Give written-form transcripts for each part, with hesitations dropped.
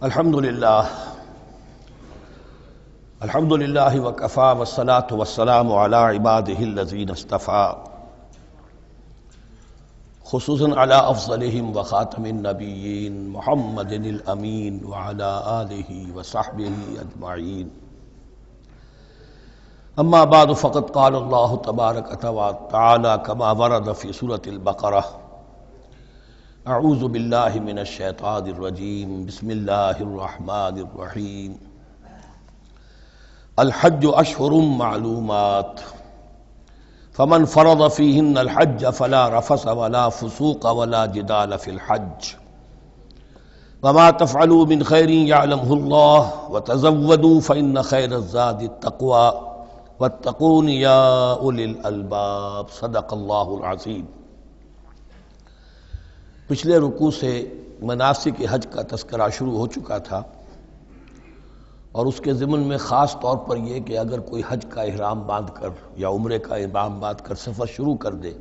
الحمدللہ وکفی والصلاة والسلام علی عبادہ الذین اصطفیٰ خصوصاً علی افضلہم وخاتم النبیین محمد الامین وعلی آلہ وصحبہ اجمعین اما بعد فقد قال اللہ تبارک وتعالی کما ورد فی سورۃ البقرہ اعوذ باللہ من الشیطان الرجیم بسم اللہ الرحمن الرحیم الحج اشہر معلومات فمن فرض فیہن الحج فلا رفث ولا فسوق ولا جدال فی الحج وما تفعلوا من خیر یعلمہ اللہ وتزودوا فإن خیر الزاد التقوی واتقون یا اولی الالباب صدق اللہ العظیم۔ پچھلے رکوع سے مناسک حج کا تذکرہ شروع ہو چکا تھا، اور اس کے ضمن میں خاص طور پر یہ کہ اگر کوئی حج کا احرام باندھ کر یا عمرے کا احرام باندھ کر سفر شروع کر دے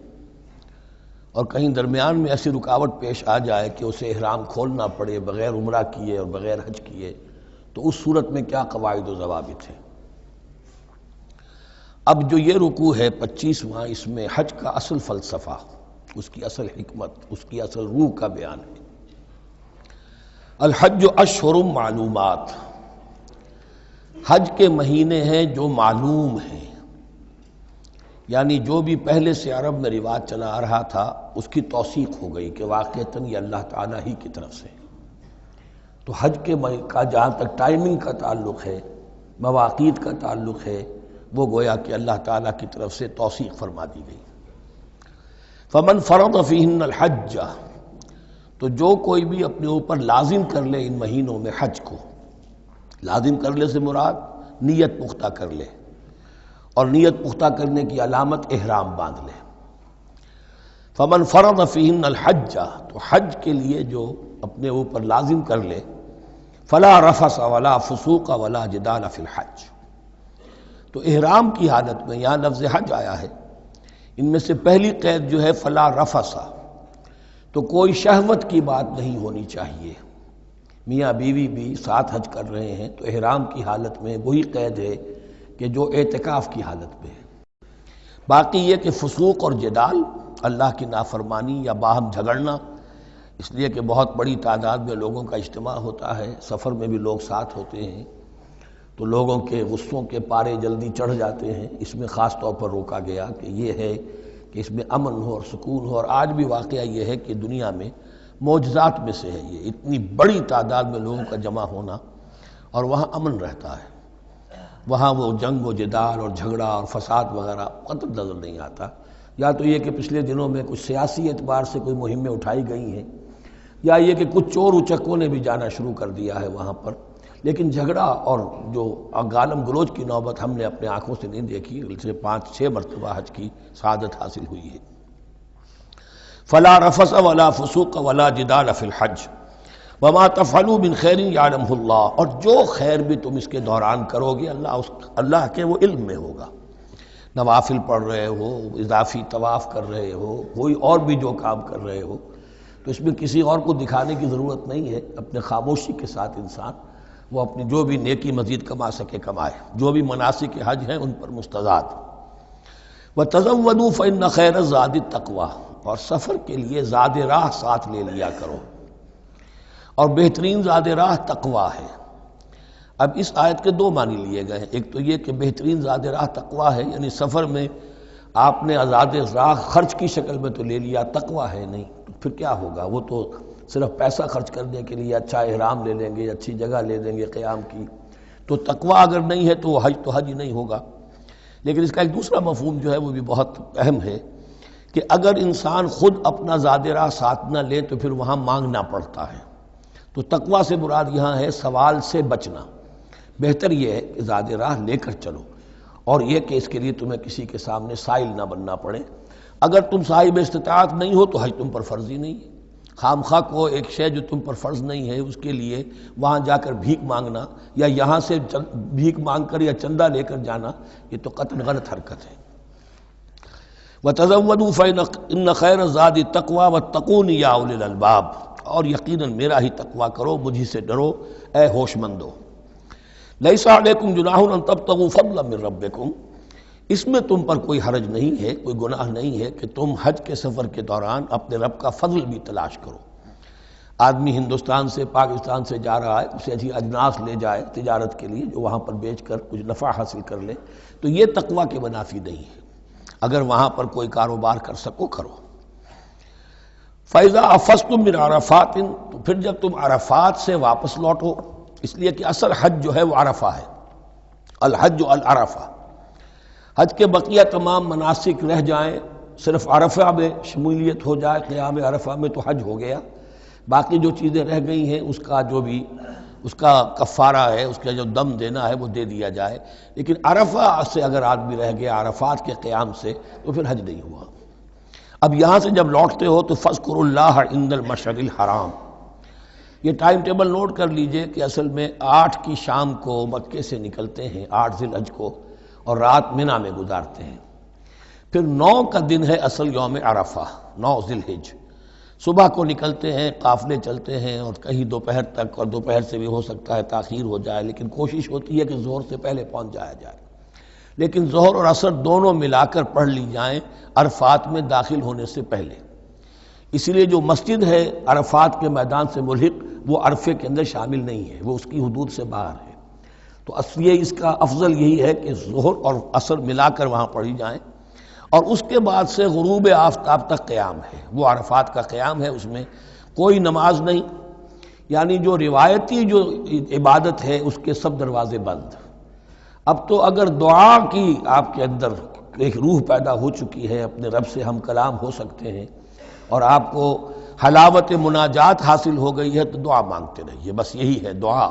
اور کہیں درمیان میں ایسی رکاوٹ پیش آ جائے کہ اسے احرام کھولنا پڑے بغیر عمرہ کیے اور بغیر حج کیے، تو اس صورت میں کیا قواعد و ضوابط ہیں۔ اب جو یہ رکوع ہے 25واں، اس میں حج کا اصل فلسفہ، اس کی اصل حکمت، اس کی اصل روح کا بیان ہے۔ الحج اشہر معلومات، حج کے مہینے ہیں جو معلوم ہیں، یعنی جو بھی پہلے سے عرب میں رواج چلا آ رہا تھا اس کی توثیق ہو گئی کہ واقعتاً یہ اللہ تعالیٰ ہی کی طرف سے۔ تو حج کے کا جہاں تک ٹائمنگ کا تعلق ہے، مواقیت کا تعلق ہے، وہ گویا کہ اللہ تعالیٰ کی طرف سے توثیق فرما دی گئی۔ فمن فرض فیہن الحج، تو جو کوئی بھی اپنے اوپر لازم کر لے ان مہینوں میں حج کو، لازم کر لے سے مراد نیت پختہ کر لے، اور نیت پختہ کرنے کی علامت احرام باندھ لے۔ فمن فرض فیہن الحج، تو حج کے لیے جو اپنے اوپر لازم کر لے، فلا رفث ولا فسوق ولا جدال فی الحج، تو احرام کی حالت میں یہاں لفظ حج آیا ہے، ان میں سے پہلی قید جو ہے فلا رفث، تو کوئی شہوت کی بات نہیں ہونی چاہیے۔ میاں بیوی بھی ساتھ حج کر رہے ہیں تو احرام کی حالت میں وہی قید ہے کہ جو اعتکاف کی حالت میں ہے۔ باقی یہ کہ فسوق اور جدال، اللہ کی نافرمانی یا باہم جھگڑنا، اس لیے کہ بہت بڑی تعداد میں لوگوں کا اجتماع ہوتا ہے، سفر میں بھی لوگ ساتھ ہوتے ہیں، تو لوگوں کے غصوں کے پارے جلدی چڑھ جاتے ہیں، اس میں خاص طور پر روکا گیا کہ یہ ہے کہ اس میں امن ہو اور سکون ہو۔ اور آج بھی واقعہ یہ ہے کہ دنیا میں معجزات میں سے ہے یہ، اتنی بڑی تعداد میں لوگوں کا جمع ہونا، اور وہاں امن رہتا ہے، وہاں وہ جنگ و جدال اور جھگڑا اور فساد وغیرہ قطع نظر نہیں آتا۔ یا تو یہ کہ پچھلے دنوں میں کچھ سیاسی اعتبار سے کوئی مہمیں اٹھائی گئی ہیں، یا یہ کہ کچھ چور اچکوں نے بھی جانا شروع کر دیا ہے وہاں پر، لیکن جھگڑا اور جو گالم گلوچ کی نوبت ہم نے اپنے آنکھوں سے نہیں دیکھی، اسے 5-6 مرتبہ حج کی سعادت حاصل ہوئی ہے۔ فلا رفث ولا فسوق ولا جدال فی الحج وما تفعلوا من خیر یعلمہ اللہ، اور جو خیر بھی تم اس کے دوران کرو گے اللہ کے وہ علم میں ہوگا۔ نوافل پڑھ رہے ہو، اضافی طواف کر رہے ہو، کوئی اور بھی جو کام کر رہے ہو، تو اس میں کسی اور کو دکھانے کی ضرورت نہیں ہے، اپنے خاموشی کے ساتھ انسان وہ اپنی جو بھی نیکی مزید کما سکے کمائے، جو بھی مناسک حج ہیں ان پر مستزاد۔ وَتَزَوَّدُوا فَإِنَّ خَيْرَ الزَّادِ التَّقْوَىٰ، اور سفر کے لیے زاد راہ ساتھ لے لیا کرو، اور بہترین زاد راہ تقویٰ ہے۔ اب اس آیت کے دو معنی لیے گئے ہیں، ایک تو یہ کہ بہترین زاد راہ تقویٰ ہے، یعنی سفر میں آپ نے زاد راہ خرچ کی شکل میں تو لے لیا، تقویٰ ہے نہیں، تو پھر کیا ہوگا؟ وہ تو صرف پیسہ خرچ کرنے کے لیے اچھا احرام لے لیں گے، اچھی جگہ لے لیں گے قیام کی، تو تقویٰ اگر نہیں ہے تو حج ہی نہیں ہوگا۔ لیکن اس کا ایک دوسرا مفہوم جو ہے وہ بھی بہت اہم ہے کہ اگر انسان خود اپنا زاد راہ ساتھ نہ لے تو پھر وہاں مانگنا پڑتا ہے، تو تقویٰ سے مراد یہاں ہے سوال سے بچنا۔ بہتر یہ ہے کہ زاد راہ لے کر چلو، اور یہ کہ اس کے لیے تمہیں کسی کے سامنے سائل نہ بننا پڑے۔ اگر تم صاحب استطاعت نہیں ہو تو حج تم پر فرض ہی نہیں ہے۔ خام خواہ کو ایک شے جو تم پر فرض نہیں ہے اس کے لیے وہاں جا کر بھیک مانگنا، یا یہاں سے بھیک مانگ کر یا چندہ لے کر جانا، یہ تو قطعاً غلط حرکت ہے۔ وَتَزَوَّدُوا فَإِنَّ خَيْرَ الزَّادِ التَّقْوَىٰ وَاتَّقُونِ يَا أُولِي الْأَلْبَابِ، اور یقیناً میرا ہی تقویٰ کرو، مجھی سے ڈرو اے ہوش مندو۔ لیس علیکم جناح ان تبتغوا فضلا من ربکم، اس میں تم پر کوئی حرج نہیں ہے، کوئی گناہ نہیں ہے کہ تم حج کے سفر کے دوران اپنے رب کا فضل بھی تلاش کرو۔ آدمی ہندوستان سے پاکستان سے جا رہا ہے، اسے اچھی اجناس لے جائے تجارت کے لیے جو وہاں پر بیچ کر کچھ نفع حاصل کر لے، تو یہ تقویٰ کے منافی نہیں ہے۔ اگر وہاں پر کوئی کاروبار کر سکو کرو۔ فَإِذَا أَفَضْتُم مِّنْ عَرَفَاتٍ، تو پھر جب تم عرفات سے واپس لوٹو، اس لیے کہ اصل حج جو ہے وہ عرفہ ہے، الحج العرفہ۔ حج کے بقیہ تمام مناسک رہ جائیں، صرف عرفہ میں شمولیت ہو جائے، قیام عرفہ میں تو حج ہو گیا، باقی جو چیزیں رہ گئی ہیں اس کا جو بھی اس کا کفارہ ہے، اس کا جو دم دینا ہے وہ دے دیا جائے۔ لیکن عرفہ سے اگر آدمی رہ گیا عرفات کے قیام سے تو پھر حج نہیں ہوا۔ اب یہاں سے جب لوٹتے ہو تو فاذکروا اللہ عند المشعر الحرام، یہ ٹائم ٹیبل نوٹ کر لیجئے کہ اصل میں 8 کی شام کو مکے سے نکلتے ہیں 8 ذی الحج کو، اور رات منی میں گزارتے ہیں۔ پھر 9 کا دن ہے اصل یوم عرفہ، 9 ذی الحج، صبح کو نکلتے ہیں، قافلے چلتے ہیں اور کہیں دوپہر تک، اور دوپہر سے بھی ہو سکتا ہے تاخیر ہو جائے، لیکن کوشش ہوتی ہے کہ ظہر سے پہلے پہنچ جایا جائے، لیکن ظہر اور عصر دونوں ملا کر پڑھ لی جائیں عرفات میں داخل ہونے سے پہلے۔ اسی لیے جو مسجد ہے عرفات کے میدان سے ملحق وہ عرفے کے اندر شامل نہیں ہے، وہ اس کی حدود سے باہر ہے۔ تو اصلیے اس کا افضل یہی ہے کہ ظہر اور عصر ملا کر وہاں پڑھی جائیں، اور اس کے بعد سے غروب آفتاب تک قیام ہے، وہ عرفات کا قیام ہے، اس میں کوئی نماز نہیں، یعنی جو روایتی جو عبادت ہے اس کے سب دروازے بند۔ اب تو اگر دعا کی آپ کے اندر ایک روح پیدا ہو چکی ہے، اپنے رب سے ہم کلام ہو سکتے ہیں، اور آپ کو حلاوت مناجات حاصل ہو گئی ہے، تو دعا مانگتے رہیے، بس یہی ہے دعا۔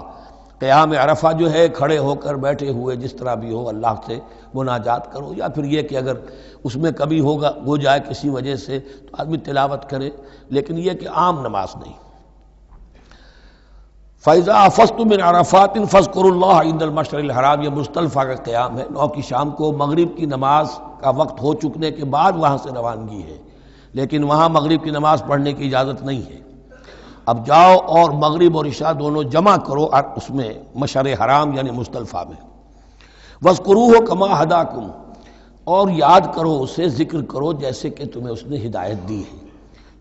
قیام عرفہ جو ہے کھڑے ہو کر بیٹھے ہوئے جس طرح بھی ہو اللہ سے مناجات کرو، یا پھر یہ کہ اگر اس میں کبھی ہو جائے کسی وجہ سے تو آدمی تلاوت کرے، لیکن یہ کہ عام نماز نہیں۔ فَإِذَا أَفَضْتُم مِّنْ عَرَفَاتٍ فاذكروا اللَّهَ عِندَ الْمَشْعَرِ الْحَرَامِ، یہ مزدلفہ کا قیام ہے، 9 کی شام کو مغرب کی نماز کا وقت ہو چکنے کے بعد وہاں سے روانگی ہے، لیکن وہاں مغرب کی نماز پڑھنے کی اجازت نہیں ہے۔ اب جاؤ اور مغرب اور عشاء دونوں جمع کرو اس میں مشعر حرام یعنی مزدلفہ میں۔ وَاذْكُرُوهُ كَمَا هَدَاكُمْ، اور یاد کرو اسے، ذکر کرو جیسے کہ تمہیں اس نے ہدایت دی ہے۔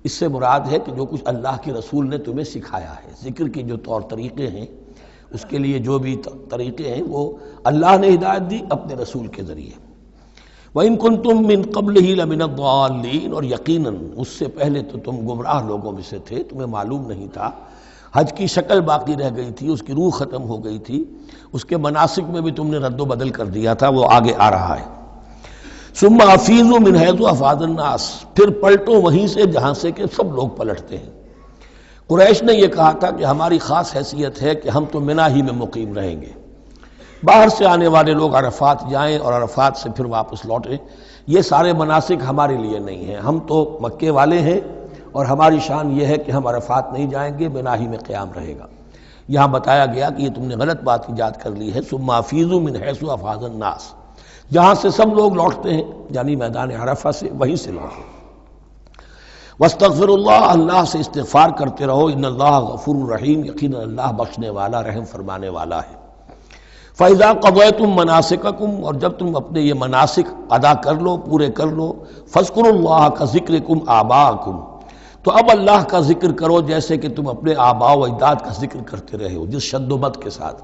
اس سے مراد ہے کہ جو کچھ اللہ کے رسول نے تمہیں سکھایا ہے، ذکر کے جو طور طریقے ہیں، اس کے لیے جو بھی طریقے ہیں وہ اللہ نے ہدایت دی اپنے رسول کے ذریعے۔ وَإِن كُنتُم مِّن قَبْلِهِ لَمِنَ الضَّالِّينَ، اور یقیناً اس سے پہلے تو تم گمراہ لوگوں میں سے تھے، تمہیں معلوم نہیں تھا، حج کی شکل باقی رہ گئی تھی، اس کی روح ختم ہو گئی تھی، اس کے مناسک میں بھی تم نے رد و بدل کر دیا تھا، وہ آگے آ رہا ہے۔ ثُمَّ أَفِيضُوا مِنْ حَيْثُ أَفَاضَ النَّاسُ، پھر پلٹو وہیں سے جہاں سے کہ سب لوگ پلٹتے ہیں۔ قریش نے یہ کہا تھا کہ ہماری خاص حیثیت ہے کہ ہم تو منی ہی میں مقیم رہیں گے، باہر سے آنے والے لوگ عرفات جائیں اور عرفات سے پھر واپس لوٹیں، یہ سارے مناسک ہمارے لیے نہیں ہیں، ہم تو مکے والے ہیں اور ہماری شان یہ ہے کہ ہم عرفات نہیں جائیں گے، منی ہی میں قیام رہے گا۔ یہاں بتایا گیا کہ یہ تم نے غلط بات ایجاد کر لی ہے، ثم افیضوا من حیث افاض الناس، جہاں سے سب لوگ لوٹتے ہیں یعنی میدان عرفہ سے، وہیں سے لوٹو۔ واستغفروا اللہ، اللہ سے استغفار کرتے رہو، ان اللہ غفور رحیم، یقینا اللہ بخشنے والا رحم فرمانے والا ہے۔ فَإِذَا قَضَيْتُم مَّنَاسِكَكُمْ، اور جب تم اپنے یہ مناسک ادا کر لو، پورے کر لو، فاذكروا اللہ كذکرکم آباءکم، تو اب اللہ کا ذکر کرو جیسے کہ تم اپنے آباء و اجداد کا ذکر کرتے رہے ہو، جس شد و مد کے ساتھ۔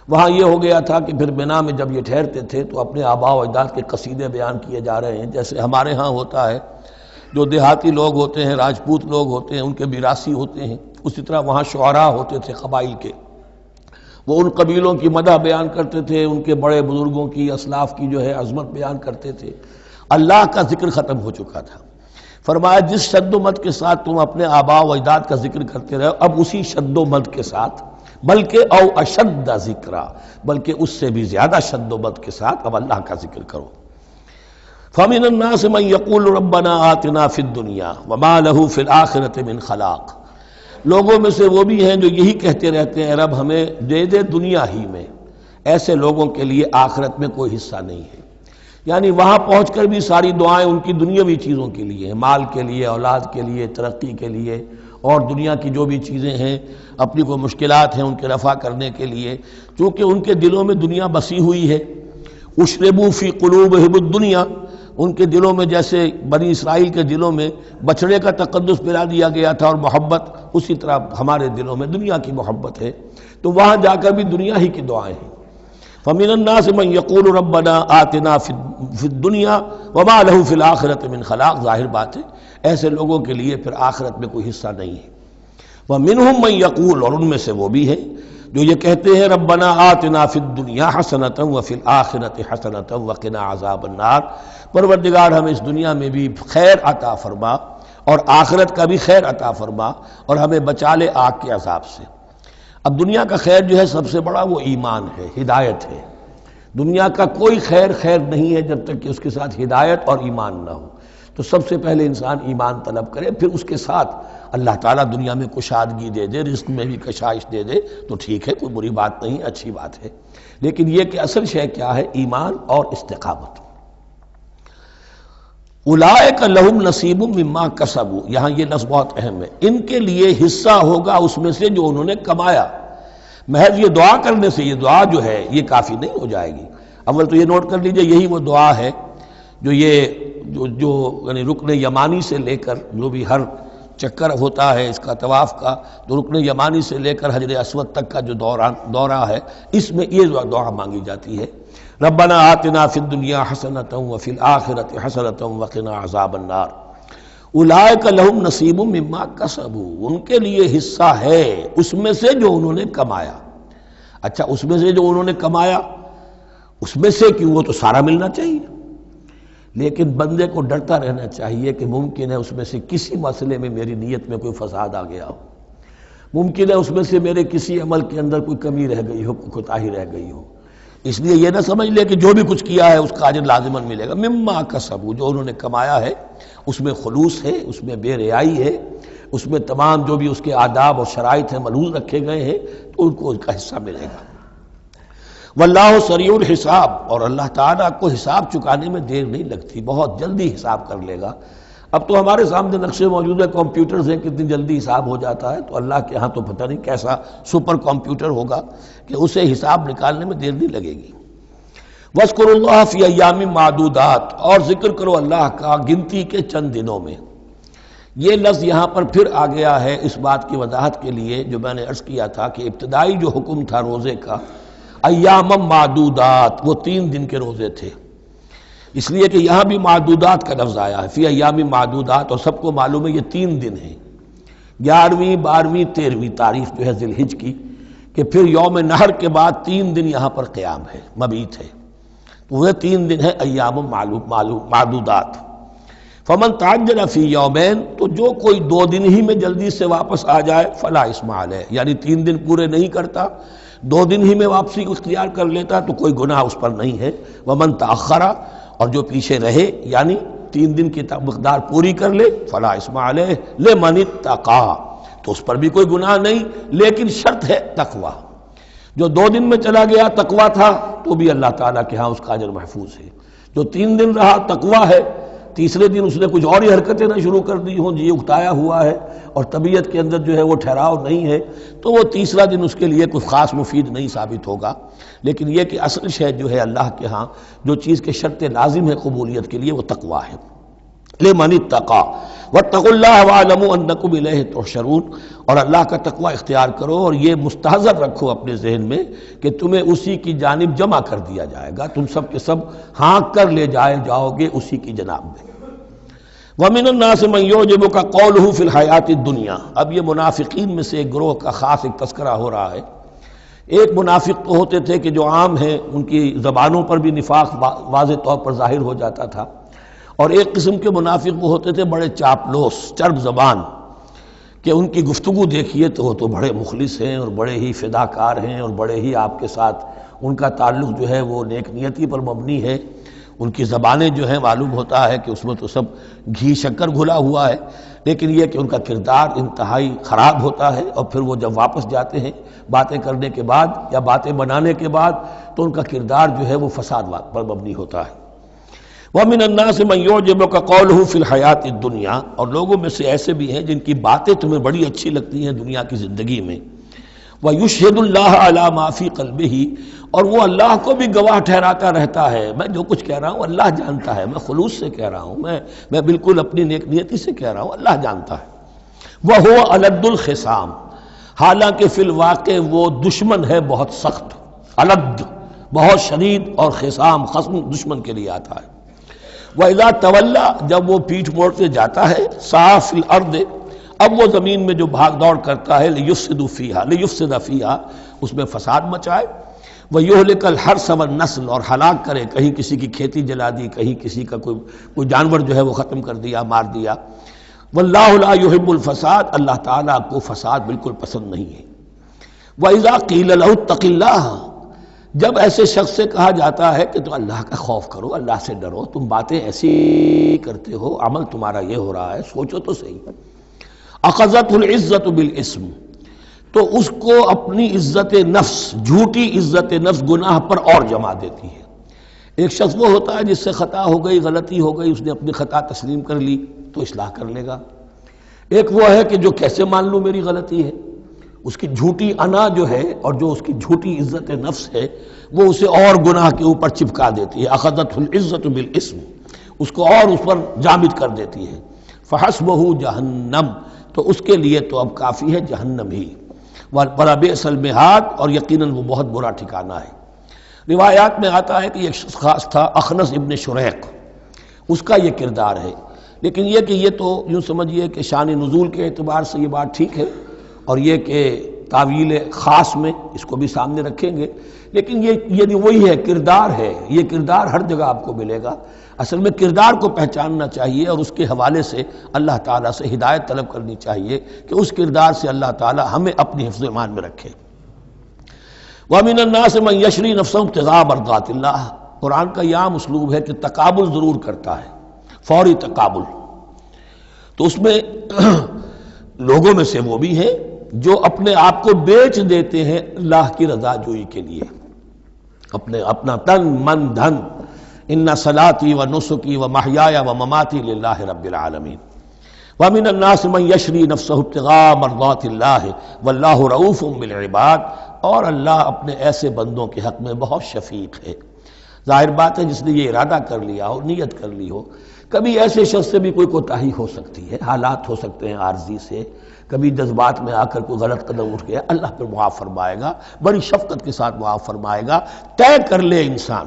وہاں یہ ہو گیا تھا کہ پھر منی میں جب یہ ٹھہرتے تھے تو اپنے آباء و اجداد کے قصیدے بیان کیے جا رہے ہیں، جیسے ہمارے ہاں ہوتا ہے، جو دیہاتی لوگ ہوتے ہیں، راجپوت لوگ ہوتے ہیں، ان کے میراثی ہوتے ہیں، اسی طرح وہاں شعراء ہوتے تھے قبائل کے، وہ ان قبیلوں کی مدح بیان کرتے تھے، ان کے بڑے بزرگوں کی، اسلاف کی جو ہے عظمت بیان کرتے تھے۔ اللہ کا ذکر ختم ہو چکا تھا، فرمایا جس شد و مد کے ساتھ تم اپنے آباء و اجداد کا ذکر کرتے رہے، اب اسی شد و مد کے ساتھ، بلکہ او اشد ذکرہ، بلکہ اس سے بھی زیادہ شد و مد کے ساتھ اب اللہ کا ذکر کرو۔ فَمِنَ النَّاسِ مَن يَقُولُ رَبَّنَا آتِنَا فِي الدُّنْيَا وَمَا لَهُ فِي الْآخِرَةِ مِنْ خَلَاقٍ، لوگوں میں سے وہ بھی ہیں جو یہی کہتے رہتے ہیں رب ہمیں دے دے دنیا ہی میں، ایسے لوگوں کے لیے آخرت میں کوئی حصہ نہیں ہے۔ یعنی وہاں پہنچ کر بھی ساری دعائیں ان کی دنیاوی چیزوں کے لیے ہیں، مال کے لیے، اولاد کے لیے، ترقی کے لیے، اور دنیا کی جو بھی چیزیں ہیں، اپنی کوئی مشکلات ہیں ان کے رفع کرنے کے لیے، چونکہ ان کے دلوں میں دنیا بسی ہوئی ہے۔ اشربوا فی قلوبہم الدنیا، ان کے دلوں میں جیسے بنی اسرائیل کے دلوں میں بچڑے کا تقدس پلا دیا گیا تھا اور محبت، اسی طرح ہمارے دلوں میں دنیا کی محبت ہے، تو وہاں جا کر بھی دنیا ہی کی دعائیں ہیں۔ فَمِنَ النَّاسِ مَن يَقُولُ رَبَّنَا آتِنَا فِي الدُّنْيَا وَمَا لَهُ فِي الْآخِرَةِ مِنْ خَلَاقٍ، ظاہر بات ہے ایسے لوگوں کے لیے پھر آخرت میں کوئی حصہ نہیں ہے۔ وَمِنْهُم مَن يَقُولُ، اور ان میں سے وہ بھی ہے جو یہ کہتے ہیں ربنا آتنا فی الدنیا حسنۃ وفی الآخرۃ حسنۃ وقنا عذاب النار، پروردگار ہمیں اس دنیا میں بھی خیر عطا فرما اور آخرت کا بھی خیر عطا فرما اور ہمیں بچا لے آگ کے عذاب سے۔ اب دنیا کا خیر جو ہے سب سے بڑا وہ ایمان ہے، ہدایت ہے۔ دنیا کا کوئی خیر نہیں ہے جب تک کہ اس کے ساتھ ہدایت اور ایمان نہ ہو۔ تو سب سے پہلے انسان ایمان طلب کرے، پھر اس کے ساتھ اللہ تعالیٰ دنیا میں کشادگی دے دے، رزق میں بھی کشائش دے دے تو ٹھیک ہے، کوئی بری بات نہیں، اچھی بات ہے۔ لیکن یہ کہ اصل شے کیا ہے؟ ایمان اور استقامت۔ اولئک لہم نصیب مما کسبوا، یہاں یہ لفظ بہت اہم ہے، ان کے لیے حصہ ہوگا اس میں سے جو انہوں نے کمایا۔ محض یہ دعا کرنے سے یہ دعا جو ہے یہ کافی نہیں ہو جائے گی۔ اول تو یہ نوٹ کر لیجئے یہی وہ دعا ہے جو یعنی رکن یمانی سے لے کر جو بھی ہر چکر ہوتا ہے اس کا طواف کا، تو رکن یمانی سے لے کر حجر اسود تک کا جو دورہ ہے، اس میں یہ دعا مانگی جاتی ہے، ربنا آتنا فی الدنیا حسنۃ وفی الآخرۃ حسنۃ وقنا عذاب النار۔ اولئک لہم نصیب مما کسبوا، ان کے لیے حصہ ہے اس میں سے جو انہوں نے کمایا۔ اچھا، اس میں سے جو انہوں نے کمایا، اس میں سے کیوں؟ وہ تو سارا ملنا چاہیے، لیکن بندے کو ڈرتا رہنا چاہیے کہ ممکن ہے اس میں سے کسی مسئلے میں میری نیت میں کوئی فساد آ گیا ہو، ممکن ہے اس میں سے میرے کسی عمل کے اندر کوئی کمی رہ گئی ہو، کوئی کوتاہی رہ گئی ہو۔ اس لیے یہ نہ سمجھ لے کہ جو بھی کچھ کیا ہے اس کا اجر لازماً ملے گا۔ مما کسبوا، جو انہوں نے کمایا ہے اس میں خلوص ہے، اس میں بے ریائی ہے، اس میں تمام جو بھی اس کے آداب اور شرائط ہیں ملحوظ رکھے گئے ہیں، تو ان کو اس کا حصہ ملے گا۔ واللہ سریع الحساب، اور اللہ تعالیٰ کو حساب چکانے میں دیر نہیں لگتی، بہت جلدی حساب کر لے گا۔ اب تو ہمارے سامنے نقشے موجود ہے، کمپیوٹرز ہیں، کتنی جلدی حساب ہو جاتا ہے، تو اللہ کے ہاں تو پتہ نہیں کیسا سپر کمپیوٹر ہوگا کہ اسے حساب نکالنے میں دیر نہیں لگے گی۔ وَاذْكُرُوا اللَّهَ فِي أَيَّامٍ مَّعْدُودَاتٍ، اور ذکر کرو اللہ کا گنتی کے چند دنوں میں۔ یہ لفظ یہاں پر پھر آ گیا ہے اس بات کی وضاحت کے لیے جو میں نے عرض کیا تھا کہ ابتدائی جو حکم تھا روزے کا، ایام معدودات، وہ 3 دن کے روزے تھے، اس لیے کہ یہاں بھی معدودات کا لفظ آیا ہے، فی ایام معدودات، اور سب کو معلوم ہے یہ 3 دن ہیں، 11ویں 12ویں 13ویں تاریخ جو ہے ذی الحج کی، کہ پھر یوم نحر کے بعد 3 دن یہاں پر قیام ہے، مبیت ہے، تو وہ 3 دن ہے ایام معدودات۔ فمن تعجل فی یومین، تو جو کوئی 2 دن ہی میں جلدی سے واپس آ جائے، فلا اثم علیہ، یعنی 3 دن پورے نہیں کرتا، 2 دن ہی میں واپسی کو اختیار کر لیتا تو کوئی گناہ اس پر نہیں ہے۔ ومن تأخر، اور جو پیچھے رہے یعنی 3 دن کی مقدار پوری کر لے، فلا اثم علیہ لمن اتقى، تو اس پر بھی کوئی گناہ نہیں، لیکن شرط ہے تقوی۔ جو 2 دن میں چلا گیا تقوی تھا تو بھی اللہ تعالیٰ کے ہاں اس کا اجر محفوظ ہے، جو 3 دن رہا تقوی ہے، تیسرے دن اس نے کچھ اور ہی حرکتیں نہ شروع کر دی ہوں، جی اکتایا ہوا ہے اور طبیعت کے اندر جو ہے وہ ٹھہراؤ نہیں ہے، تو وہ تیسرا دن اس کے لیے کوئی خاص مفید نہیں ثابت ہوگا۔ لیکن یہ کہ اصل شے جو ہے اللہ کے ہاں جو چیز کے شرط لازم ہے قبولیت کے لیے وہ تقوی ہے۔ لمن اتقى واتقوا اللہ واعلموا انکم الیہ تحشرون، اور اللہ کا تقوی اختیار کرو اور یہ مستحضر رکھو اپنے ذہن میں کہ تمہیں اسی کی جانب جمع کر دیا جائے گا، تم سب کے سب ہانک کر لے جاؤ گے اسی کی جناب میں۔ وَمِنَ النَّاسِ مَن يُعْجِبُكَ قَوْلُهُ فِي الْحَيَاةِ الدُّنْيَا، اب یہ منافقین میں سے ایک گروہ کا خاص ایک تذکرہ ہو رہا ہے۔ ایک منافق تو ہوتے تھے کہ جو عام ہیں، ان کی زبانوں پر بھی نفاق واضح طور پر ظاہر ہو جاتا تھا، اور ایک قسم کے منافق وہ ہوتے تھے بڑے چاپلوس، چرب زبان، کہ ان کی گفتگو دیکھیے تو وہ تو بڑے مخلص ہیں اور بڑے ہی فداکار ہیں اور بڑے ہی آپ کے ساتھ ان کا تعلق جو ہے وہ نیک نیتی پر مبنی ہے، ان کی زبانیں جو ہیں معلوم ہوتا ہے کہ اس میں تو سب گھی شکر گھلا ہوا ہے، لیکن یہ کہ ان کا کردار انتہائی خراب ہوتا ہے، اور پھر وہ جب واپس جاتے ہیں باتیں کرنے کے بعد یا باتیں بنانے کے بعد تو ان کا کردار جو ہے وہ فساد پر مبنی ہوتا ہے۔ وَمِنَ النَّاسِ مَن يُعْجِبُكَ قَوْلُهُ فِي الْحَيَاةِ الدُّنْيَا، اور لوگوں میں سے ایسے بھی ہیں جن کی باتیں تمہیں بڑی اچھی لگتی ہیں دنیا کی زندگی میں. وَيُشْهِدُ اللَّهَ عَلَى مَا فِي قَلْبِهِ، اور وہ اللہ کو بھی گواہ ٹھہراتا رہتا ہے. میں جو کچھ کہہ رہا ہوں اللہ جانتا ہے، میں خلوص سے کہہ رہا ہوں، میں بالکل اپنی نیک نیتی سے کہہ رہا ہوں، اللہ جانتا ہے. وَهُوَ أَلَدُّ الْخِصَامِ، حالانکہ فی الواقع وہ دشمن ہے بہت سخت. الد بہت شدید، اور خصام خصم دشمن کے لیے آتا ہے. وَإِذَا تَوَلَّى، جب وہ پیٹھ موڑتے جاتا ہے، سعى فِي الْأَرْضِ، اب وہ زمین میں جو بھاگ دوڑ کرتا ہے، لِيُفْسِدَ فِيهَا، اس میں فساد مچائے. وَيُهْلِكَ الْحَرْثَ وَالنَّسْلَ، اور ہلاک کرے، کہیں کسی کی کھیتی جلا دی، کہیں کسی کا کوئی جانور جو ہے وہ ختم کر دیا، مار دیا. وَاللَّهُ لَا يُحِبُّ الْفَسَادَ، اللہ تعالیٰ کو فساد بالکل پسند نہیں ہے. وَإِذَا قِيلَ لَهُ اتَّقِ اللَّهَ، جب ایسے شخص سے کہا جاتا ہے کہ تو اللہ کا خوف کرو، اللہ سے ڈرو، تم باتیں ایسی کرتے ہو، عمل تمہارا یہ ہو رہا ہے، سوچو تو صحیح. اخذته العزت بالاسم، تو اس کو اپنی عزت نفس، جھوٹی عزت نفس گناہ پر اور جما دیتی ہے. ایک شخص وہ ہوتا ہے جس سے خطا ہو گئی، غلطی ہو گئی، اس نے اپنی خطا تسلیم کر لی تو اصلاح کر لے گا. ایک وہ ہے کہ جو کیسے مان لوں میری غلطی ہے، اس کی جھوٹی انا جو ہے اور جو اس کی جھوٹی عزت نفس ہے وہ اسے اور گناہ کے اوپر چپکا دیتی ہے. اخذته العزت بالاسم، اس کو اور اس پر جامد کر دیتی ہے. فحسبه جہنم، تو اس کے لیے تو اب کافی ہے جہنم ہی. وَلَبِئْسَ الْمِہَادُ، اور یقیناً وہ بہت برا ٹھکانہ ہے. روایات میں آتا ہے کہ ایک شخص خاص تھا، اخنس ابن شریق، اس کا یہ کردار ہے. لیکن یہ کہ یہ تو یوں سمجھیے کہ شان نزول کے اعتبار سے یہ بات ٹھیک ہے، اور یہ کہ تعویل خاص میں اس کو بھی سامنے رکھیں گے. لیکن یہ وہی ہے، کردار ہے. یہ کردار ہر جگہ آپ کو ملے گا. اصل میں کردار کو پہچاننا چاہیے اور اس کے حوالے سے اللہ تعالیٰ سے ہدایت طلب کرنی چاہیے کہ اس کردار سے اللہ تعالیٰ ہمیں اپنی حفظ ایمان میں رکھے. وَمِنَ النَّاسِ مَن يَشْرِي نَفْسَهُ ابْتِغَاءَ مَرْضَاتِ اللَّهِ، قرآن کا یہ عام اسلوب ہے کہ تقابل ضرور کرتا ہے، فوری تقابل. تو اس میں لوگوں میں سے وہ بھی ہیں جو اپنے آپ کو بیچ دیتے ہیں اللہ کی رضا جوئی کے لیے، اپنا تن من دھن. ان صلاتی و نسکی و محیایا و مماتی للہ رب العالمین. ومن الناس من یشری نفسہ ابتغاء مرضات اللہ واللہ رؤوف بالعباد، اور اللہ اپنے ایسے بندوں کے حق میں بہت شفیق ہے. ظاہر بات ہے جس نے یہ ارادہ کر لیا ہو، نیت کر لی ہو. کبھی ایسے شخص سے بھی کوئی کوتاہی ہو سکتی ہے، حالات ہو سکتے ہیں عارضی سے، کبھی جذبات میں آ کر کوئی غلط قدم اٹھ گیا، اللہ پھر معاف فرمائے گا، بڑی شفقت کے ساتھ معاف فرمائے گا. طے کر لے انسان،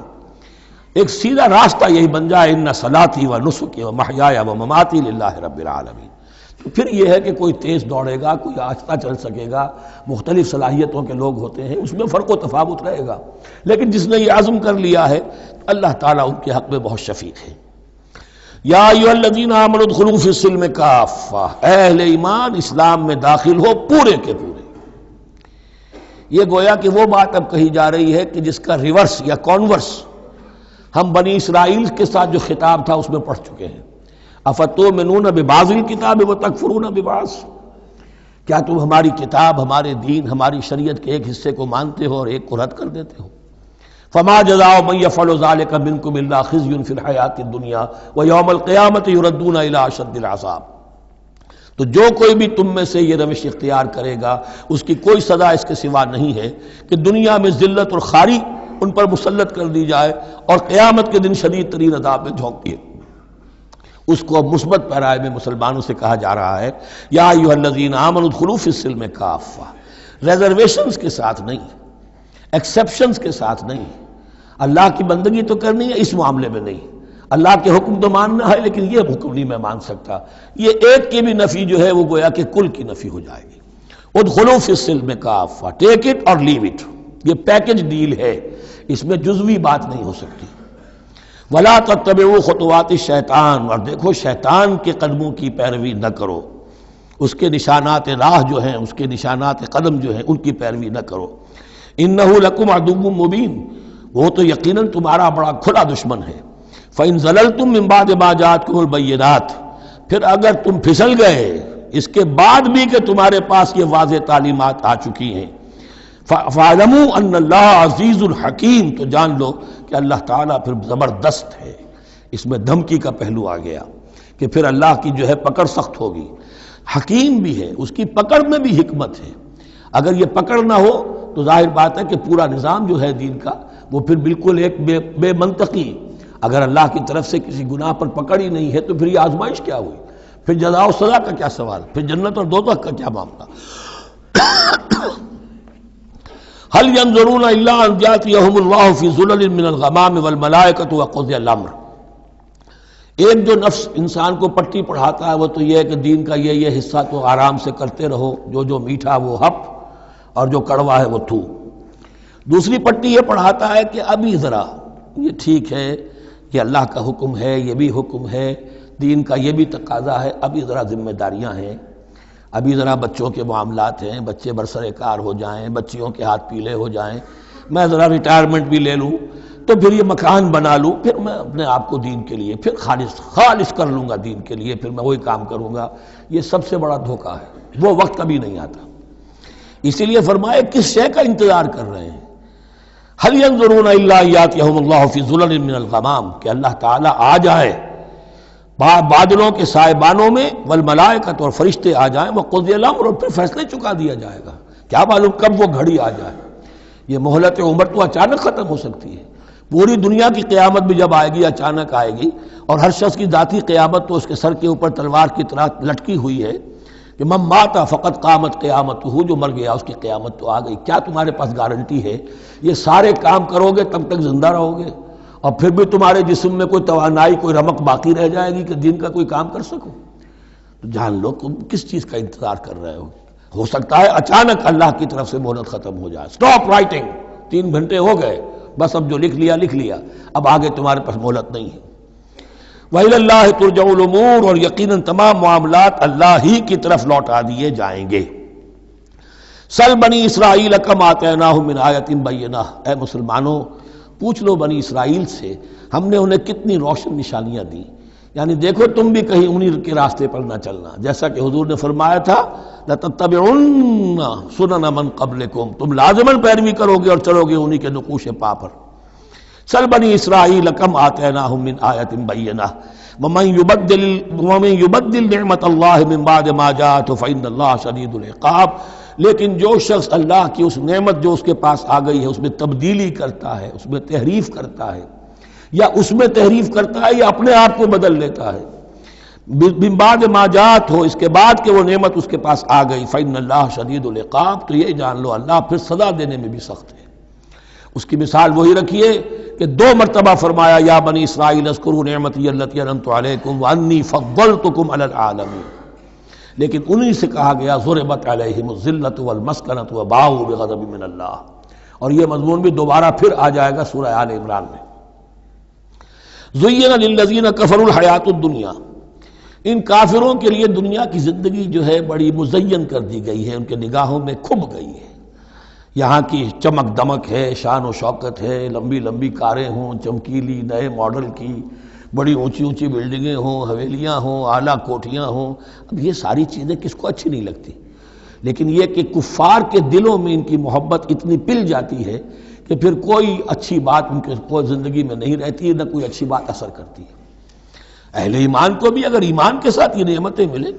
ایک سیدھا راستہ یہی بن جائے، ان صلاتی و نسکی و محیایا و مماتی للہ رب العالمین. تو پھر یہ ہے کہ کوئی تیز دوڑے گا، کوئی آہستہ چل سکے گا، مختلف صلاحیتوں کے لوگ ہوتے ہیں، اس میں فرق و تفاوت رہے گا. لیکن جس نے یہ عزم کر لیا ہے اللہ تعالیٰ ان کے حق میں بہت شفیق ہے. یا ایھا الذین آمنوا ادخلوا فی السلم کافہ، اے اہل ایمان اسلام میں داخل ہو پورے کے پورے. یہ گویا کہ وہ بات اب کہی جا رہی ہے کہ جس کا ریورس یا کانورس ہم بنی اسرائیل کے ساتھ جو خطاب تھا اس میں پڑھ چکے ہیں. افتؤمنون ببعض الکتاب وتکفرون ببعض، کیا تم ہماری کتاب، ہمارے دین، ہماری شریعت کے ایک حصے کو مانتے ہو اور ایک کو رد کر دیتے ہو؟ فما جزاء من يفعل ذلك منكم الا خزي في الحیاۃ الدنیا ويوم القیامۃ يردون الى اشد العذاب. تو جو کوئی بھی تم میں سے یہ روش اختیار کرے گا اس کی کوئی سزا اس کے سوا نہیں ہے کہ دنیا میں ذلت اور خواری ان پر مسلط کر دی جائے اور قیامت کے دن شدید ترین عذاب میں جھونک دیے. اس کو مثبت پیرائے میں مسلمانوں سے کہا جا رہا ہے یا ایھا الذین آمنوا ادخلوا فی السلم کافہ، ریزرویشنز کے ساتھ نہیں، ایکسیپشنز کے ساتھ نہیں. اللہ کی بندگی تو کرنی ہے، اس معاملے میں نہیں. اللہ کے حکم تو ماننا ہے لیکن یہ حکم نہیں میں مان سکتا. یہ ایک کی بھی نفی جو ہے وہ گویا کہ کل کی نفی ہو جائے گی. ادخلوا فی السلم کافہ، ٹیک اٹ اور لیو اٹ، یہ پیکج ڈیل ہے، اس میں جزوی بات نہیں ہو سکتی. ولا تتبعوا خطوات الشیطان، اور دیکھو شیطان کے قدموں کی پیروی نہ کرو، اس کے نشانات راہ جو ہیں، اس کے نشانات قدم جو ہیں ان کی پیروی نہ کرو. انہ لکم عدو مبین، وہ تو یقیناً تمہارا بڑا کھلا دشمن ہے. فإن زللتم من بعد ما جاءتکم البینات، پھر اگر تم پھسل گئے اس کے بعد بھی کہ تمہارے پاس یہ واضح تعلیمات آ چکی ہیں، فَاعْلَمُوا أَنَّ اللَّهَ عَزِيزٌ حَكِيمٌ، تو جان لو کہ اللہ تعالیٰ پھر زبردست ہے، اس میں دھمکی کا پہلو آ گیا کہ پھر اللہ کی جو ہے پکڑ سخت ہوگی. حکیم بھی ہے، اس کی پکڑ میں بھی حکمت ہے. اگر یہ پکڑ نہ ہو تو ظاہر بات ہے کہ پورا نظام جو ہے دین کا وہ پھر بالکل ایک بے منطقی. اگر اللہ کی طرف سے کسی گناہ پر پکڑ ہی نہیں ہے تو پھر یہ آزمائش کیا ہوئی؟ پھر جزا و سزا کا کیا سوال؟ پھر جنت اور دوزخ کا کیا معاملہ؟ هل ينظرون الا ان ياتيهم الله في ظلل من الغمام والملائكة وقضي الامر. ایک جو نفس انسان کو پٹی پڑھاتا ہے وہ تو یہ ہے کہ دین کا یہ حصہ تو آرام سے کرتے رہو، جو میٹھا وہ ہپ اور جو کڑوا ہے وہ تھو. دوسری پٹی یہ پڑھاتا ہے کہ ابھی ذرا یہ ٹھیک ہے، یہ اللہ کا حکم ہے، یہ بھی حکم ہے، دین کا یہ بھی تقاضا ہے، ابھی ذرا ذمہ داریاں ہیں، ابھی ذرا بچوں کے معاملات ہیں، بچے برسر کار ہو جائیں، بچیوں کے ہاتھ پیلے ہو جائیں، میں ذرا ریٹائرمنٹ بھی لے لوں تو پھر یہ مکان بنا لوں، پھر میں اپنے آپ کو دین کے لیے پھر خالص کر لوں گا، دین کے لیے پھر میں وہی کام کروں گا. یہ سب سے بڑا دھوکہ ہے، وہ وقت کبھی نہیں آتا. اسی لیے فرمائے کس شے کا انتظار کر رہے ہیں؟ هل ينظرون الا ياتيهم الله في ظلل من الغمام، کہ اللہ تعالیٰ آ جائے بادلوں کے سائبانوں میں، والملائکۃ اور فرشتے آ جائیں، وقضی الامر اور پھر فیصلے چکا دیا جائے گا. کیا معلوم کب وہ گھڑی آ جائے. یہ مہلت عمر تو اچانک ختم ہو سکتی ہے. پوری دنیا کی قیامت بھی جب آئے گی اچانک آئے گی، اور ہر شخص کی ذاتی قیامت تو اس کے سر کے اوپر تلوار کی طرح لٹکی ہوئی ہے کہ من مات فقط قامت قیامتہ، جو مر گیا اس کی قیامت تو آ گئی. کیا تمہارے پاس گارنٹی ہے یہ سارے کام کرو گے تب تک زندہ رہو گے اور پھر بھی تمہارے جسم میں کوئی توانائی، کوئی رمق باقی رہ جائے گی کہ دین کا کوئی کام کر سکو؟ تو جان لو تم کس چیز کا انتظار کر رہے ہو سکتا ہے اچانک اللہ کی طرف سے مہلت ختم ہو جائے. سٹاپ رائٹنگ، 3 گھنٹے ہو گئے، بس اب جو لکھ لیا، اب آگے تمہارے پاس مہلت نہیں ہے. وَإِلَى اللَّهِ تُرْجَعُ الْأُمُورُ، اور یقیناً تمام معاملات اللہ ہی کی طرف لوٹا دیے جائیں گے. سل بنی اسرائیل کم آتیناہم من آیۃ بینہ، اے مسلمانوں پوچھ لو بنی اسرائیل سے ہم نے انہیں کتنی روشن نشانیاں دی. یعنی دیکھو تم بھی کہیں انہی کے راستے پر نہ چلنا، جیسا کہ حضور نے فرمایا تھا لَتَتَّبِعُنَّ سُنَنَ مَن قَبْلِكُمْ، تم لازماً پیروی کرو گے اور چلو گے انہی کے نقوش پا پر. سل بنی اسرائیل کم آتیناہم من آیۃ بینہ ومن یبدل نعمت اللہ من بعد ما جاءتہ فإن اللہ شدید العقاب. لیکن جو شخص اللہ کی اس نعمت جو اس کے پاس آ گئی ہے اس میں تبدیلی کرتا ہے، اس میں تحریف کرتا ہے، یا اس میں تحریف کرتا ہے یا اپنے آپ کو بدل لیتا ہے، من بعد ما جاءت ہو، اس کے بعد کہ وہ نعمت اس کے پاس آ گئی، فإن اللہ شدید العقاب، تو یہ جان لو اللہ پھر سزا دینے میں بھی سخت ہے. اس کی مثال وہی رکھیے کہ 2 مرتبہ فرمایا یا بنی اسرائیل اذکروا نعمتی التی انعمت علیکم وانی فضلتکم علی العالمین، لیکن انہی سے کہا گیا ضربت علیہم الذلۃ والمسکنۃ وباؤوا بغضب من اللہ. اور یہ مضمون بھی دوبارہ پھر آ جائے گا سورہ آل عمران میں. زین للذین کفروا الحیات الدنیا، ان کافروں کے لیے دنیا کی زندگی جو ہے بڑی مزین کر دی گئی ہے، ان کے نگاہوں میں کھب گئی ہے. یہاں کی چمک دمک ہے، شان و شوکت ہے، لمبی لمبی کاریں ہوں، چمکیلی نئے ماڈل کی، بڑی اونچی اونچی بلڈنگیں ہوں، حویلیاں ہوں، اعلیٰ کوٹھیاں ہوں. اب یہ ساری چیزیں کس کو اچھی نہیں لگتی، لیکن یہ کہ کفار کے دلوں میں ان کی محبت اتنی پل جاتی ہے کہ پھر کوئی اچھی بات ان کے کوئی زندگی میں نہیں رہتی، نہ کوئی اچھی بات اثر کرتی ہے. اہل ایمان کو بھی اگر ایمان کے ساتھ یہ نعمتیں ملیں،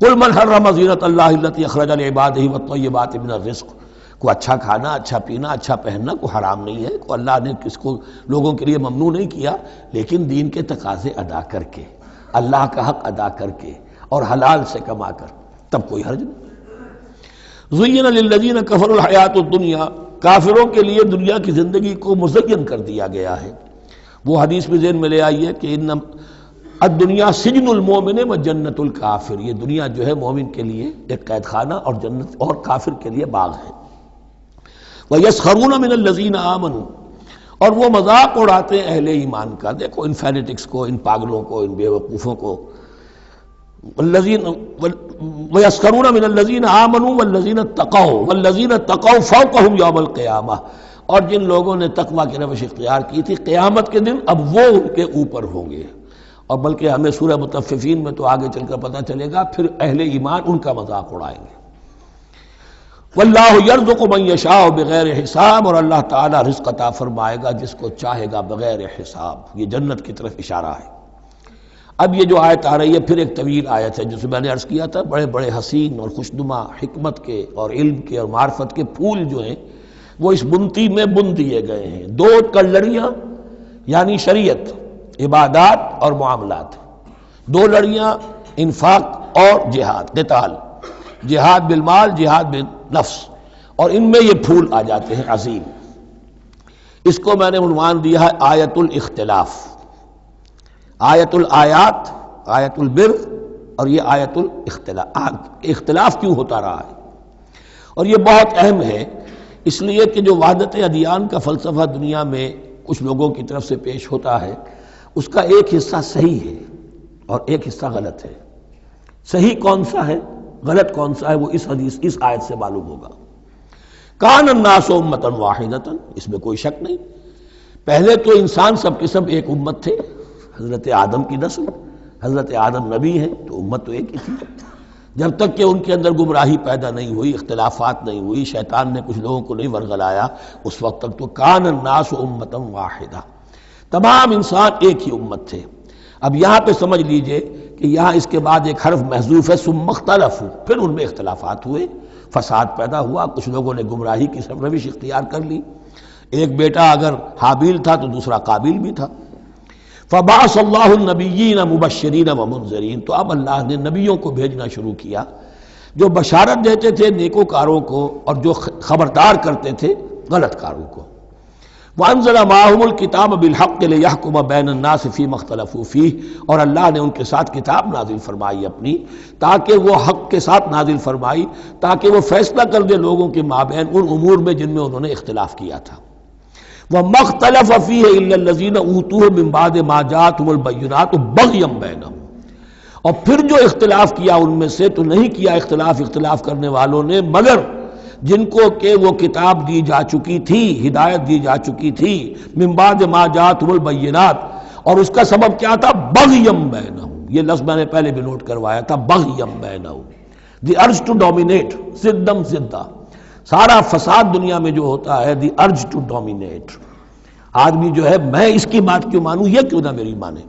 قل من حرم زینۃ اللہ التی اخرج لعبادہ والطیبات من الرزق، کو اچھا کھانا، اچھا پینا، اچھا پہننا کو حرام نہیں ہے، کو اللہ نے کس کو لوگوں کے لیے ممنوع نہیں کیا، لیکن دین کے تقاضے ادا کر کے، اللہ کا حق ادا کر کے اور حلال سے کما کر، تب کوئی حرج نہیں. زین للذین کفروا الحیات الدنیا، کافروں کے لیے دنیا کی زندگی کو مزین کر دیا گیا ہے. وہ حدیث بھی ذہن میں لے آئیے کہ ان الدنیا سجن المومن و جنت الکافر، یہ دنیا جو ہے مومن کے لیے ایک قید خانہ اور جنت اور کافر کے لیے باغ ہے. وَيَسْخَرُونَ مِنَ الَّذِينَ آمَنُوا، اور وہ مذاق اڑاتے ہیں اہل ایمان کا. دیکھو ان فینیٹکس کو، ان پاگلوں کو، ان بیوقوفوں کو. وَيَسْخَرُونَ مِنَ الَّذِينَ آمَنُوا وَالَّذِينَ اتَّقَوْا وَالَّذِينَ اتَّقَوْا فَوْقَهُمْ يَوْمَ الْقِيَامَةِ، اور جن لوگوں نے تقویٰ کی روش اختیار کی تھی قیامت کے دن اب وہ ان کے اوپر ہوں گے. اور بلکہ ہمیں سورہ مطففین میں تو آگے چل کر پتہ چلے گا پھر اہل ایمان ان کا مذاق اڑائیں گے. واللہ یرزق من یشاء بغیر حساب، اور اللہ تعالیٰ رزق عطا فرمائے گا جس کو چاہے گا بغیر حساب۔ یہ جنت کی طرف اشارہ ہے۔ اب یہ جو آیت آ رہی ہے پھر ایک طویل آیت ہے، جسے میں نے عرض کیا تھا بڑے بڑے حسین اور خوشنما حکمت کے اور علم کے اور معرفت کے پھول جو ہیں وہ اس بنتی میں بن دیے گئے ہیں۔ دو کلڑیاں یعنی شریعت، عبادات اور معاملات، دو لڑیاں انفاق اور جہاد، قتال، جہاد بالمال، جہاد بالنفس، اور ان میں یہ پھول آ جاتے ہیں عظیم۔ اس کو میں نے عنوان دیا ہے آیت الاختلاف، آیت الآیات، آیت البر، اور یہ آیت الاختلاف۔ اختلاف کیوں ہوتا رہا ہے؟ اور یہ بہت اہم ہے، اس لیے کہ جو وحدت ادیان کا فلسفہ دنیا میں کچھ لوگوں کی طرف سے پیش ہوتا ہے، اس کا ایک حصہ صحیح ہے اور ایک حصہ غلط ہے۔ صحیح کون سا ہے، غلط کون سا ہے، وہ اس حدیث، اس آیت سے معلوم ہوگا۔ کان الناس امۃ واحدۃ، اس میں کوئی شک نہیں۔ پہلے تو انسان سب کے سب ایک امت تھے، حضرت آدم کی نسل، حضرت آدم نبی ہیں تو امت تو ایک ہی تھی، جب تک کہ ان کے اندر گمراہی پیدا نہیں ہوئی، اختلافات نہیں ہوئی، شیطان نے کچھ لوگوں کو نہیں ورگلایا، اس وقت تک تو کان الناس امۃ واحدہ، تمام انسان ایک ہی امت تھے۔ اب یہاں پہ سمجھ لیجئے کہ یہاں اس کے بعد ایک حرف محذوف ہے، ثم اختلفوا، پھر ان میں اختلافات ہوئے، فساد پیدا ہوا، کچھ لوگوں نے گمراہی کی روش اختیار کر لی۔ ایک بیٹا اگر حابیل تھا تو دوسرا قابیل بھی تھا۔ فبعث اللہ النبیین مبشرین ومنذرین، تو اب اللہ نے نبیوں کو بھیجنا شروع کیا جو بشارت دیتے تھے نیکوکاروں کو اور جو خبردار کرتے تھے غلط کاروں کو۔ وانزل معهم الکتاب بالحق لیحکم بین الناس فیما اختلفوا فیہ، اور اللہ نے ان کے ساتھ کتاب نازل فرمائی اپنی، تاکہ وہ حق کے ساتھ نازل فرمائی، تاکہ وہ فیصلہ کر دے لوگوں کے مابین ان امور میں جن میں انہوں نے اختلاف کیا تھا۔ وَمَا اخْتَلَفَ فِيهِ إِلَّا الَّذِينَ أُوتُوهُ مِن بَعْدِ مَا جَاءَتْهُمُ الْبَيِّنَاتُ بَغْيًا بَيْنَهُمْ، اور پھر جو اختلاف کیا ان میں سے تو نہیں کیا اختلاف کرنے والوں نے مگر جن کو کہ وہ کتاب دی جا چکی تھی، ہدایت دی جا چکی تھی، من بعد ما جاءتهم البینات، اور اس کا سبب کیا تھا؟ بغیم بینہم، یہ لفظ میں نے پہلے بھی نوٹ کروایا تھا، بغیم بینہم، دی ارج ٹو ڈومینیٹ، زدم زدہ، سارا فساد دنیا میں جو ہوتا ہے دی ارج ٹو ڈومینیٹ، آدمی جو ہے میں اس کی بات کیوں مانوں، یہ کیوں نہ میری مانے،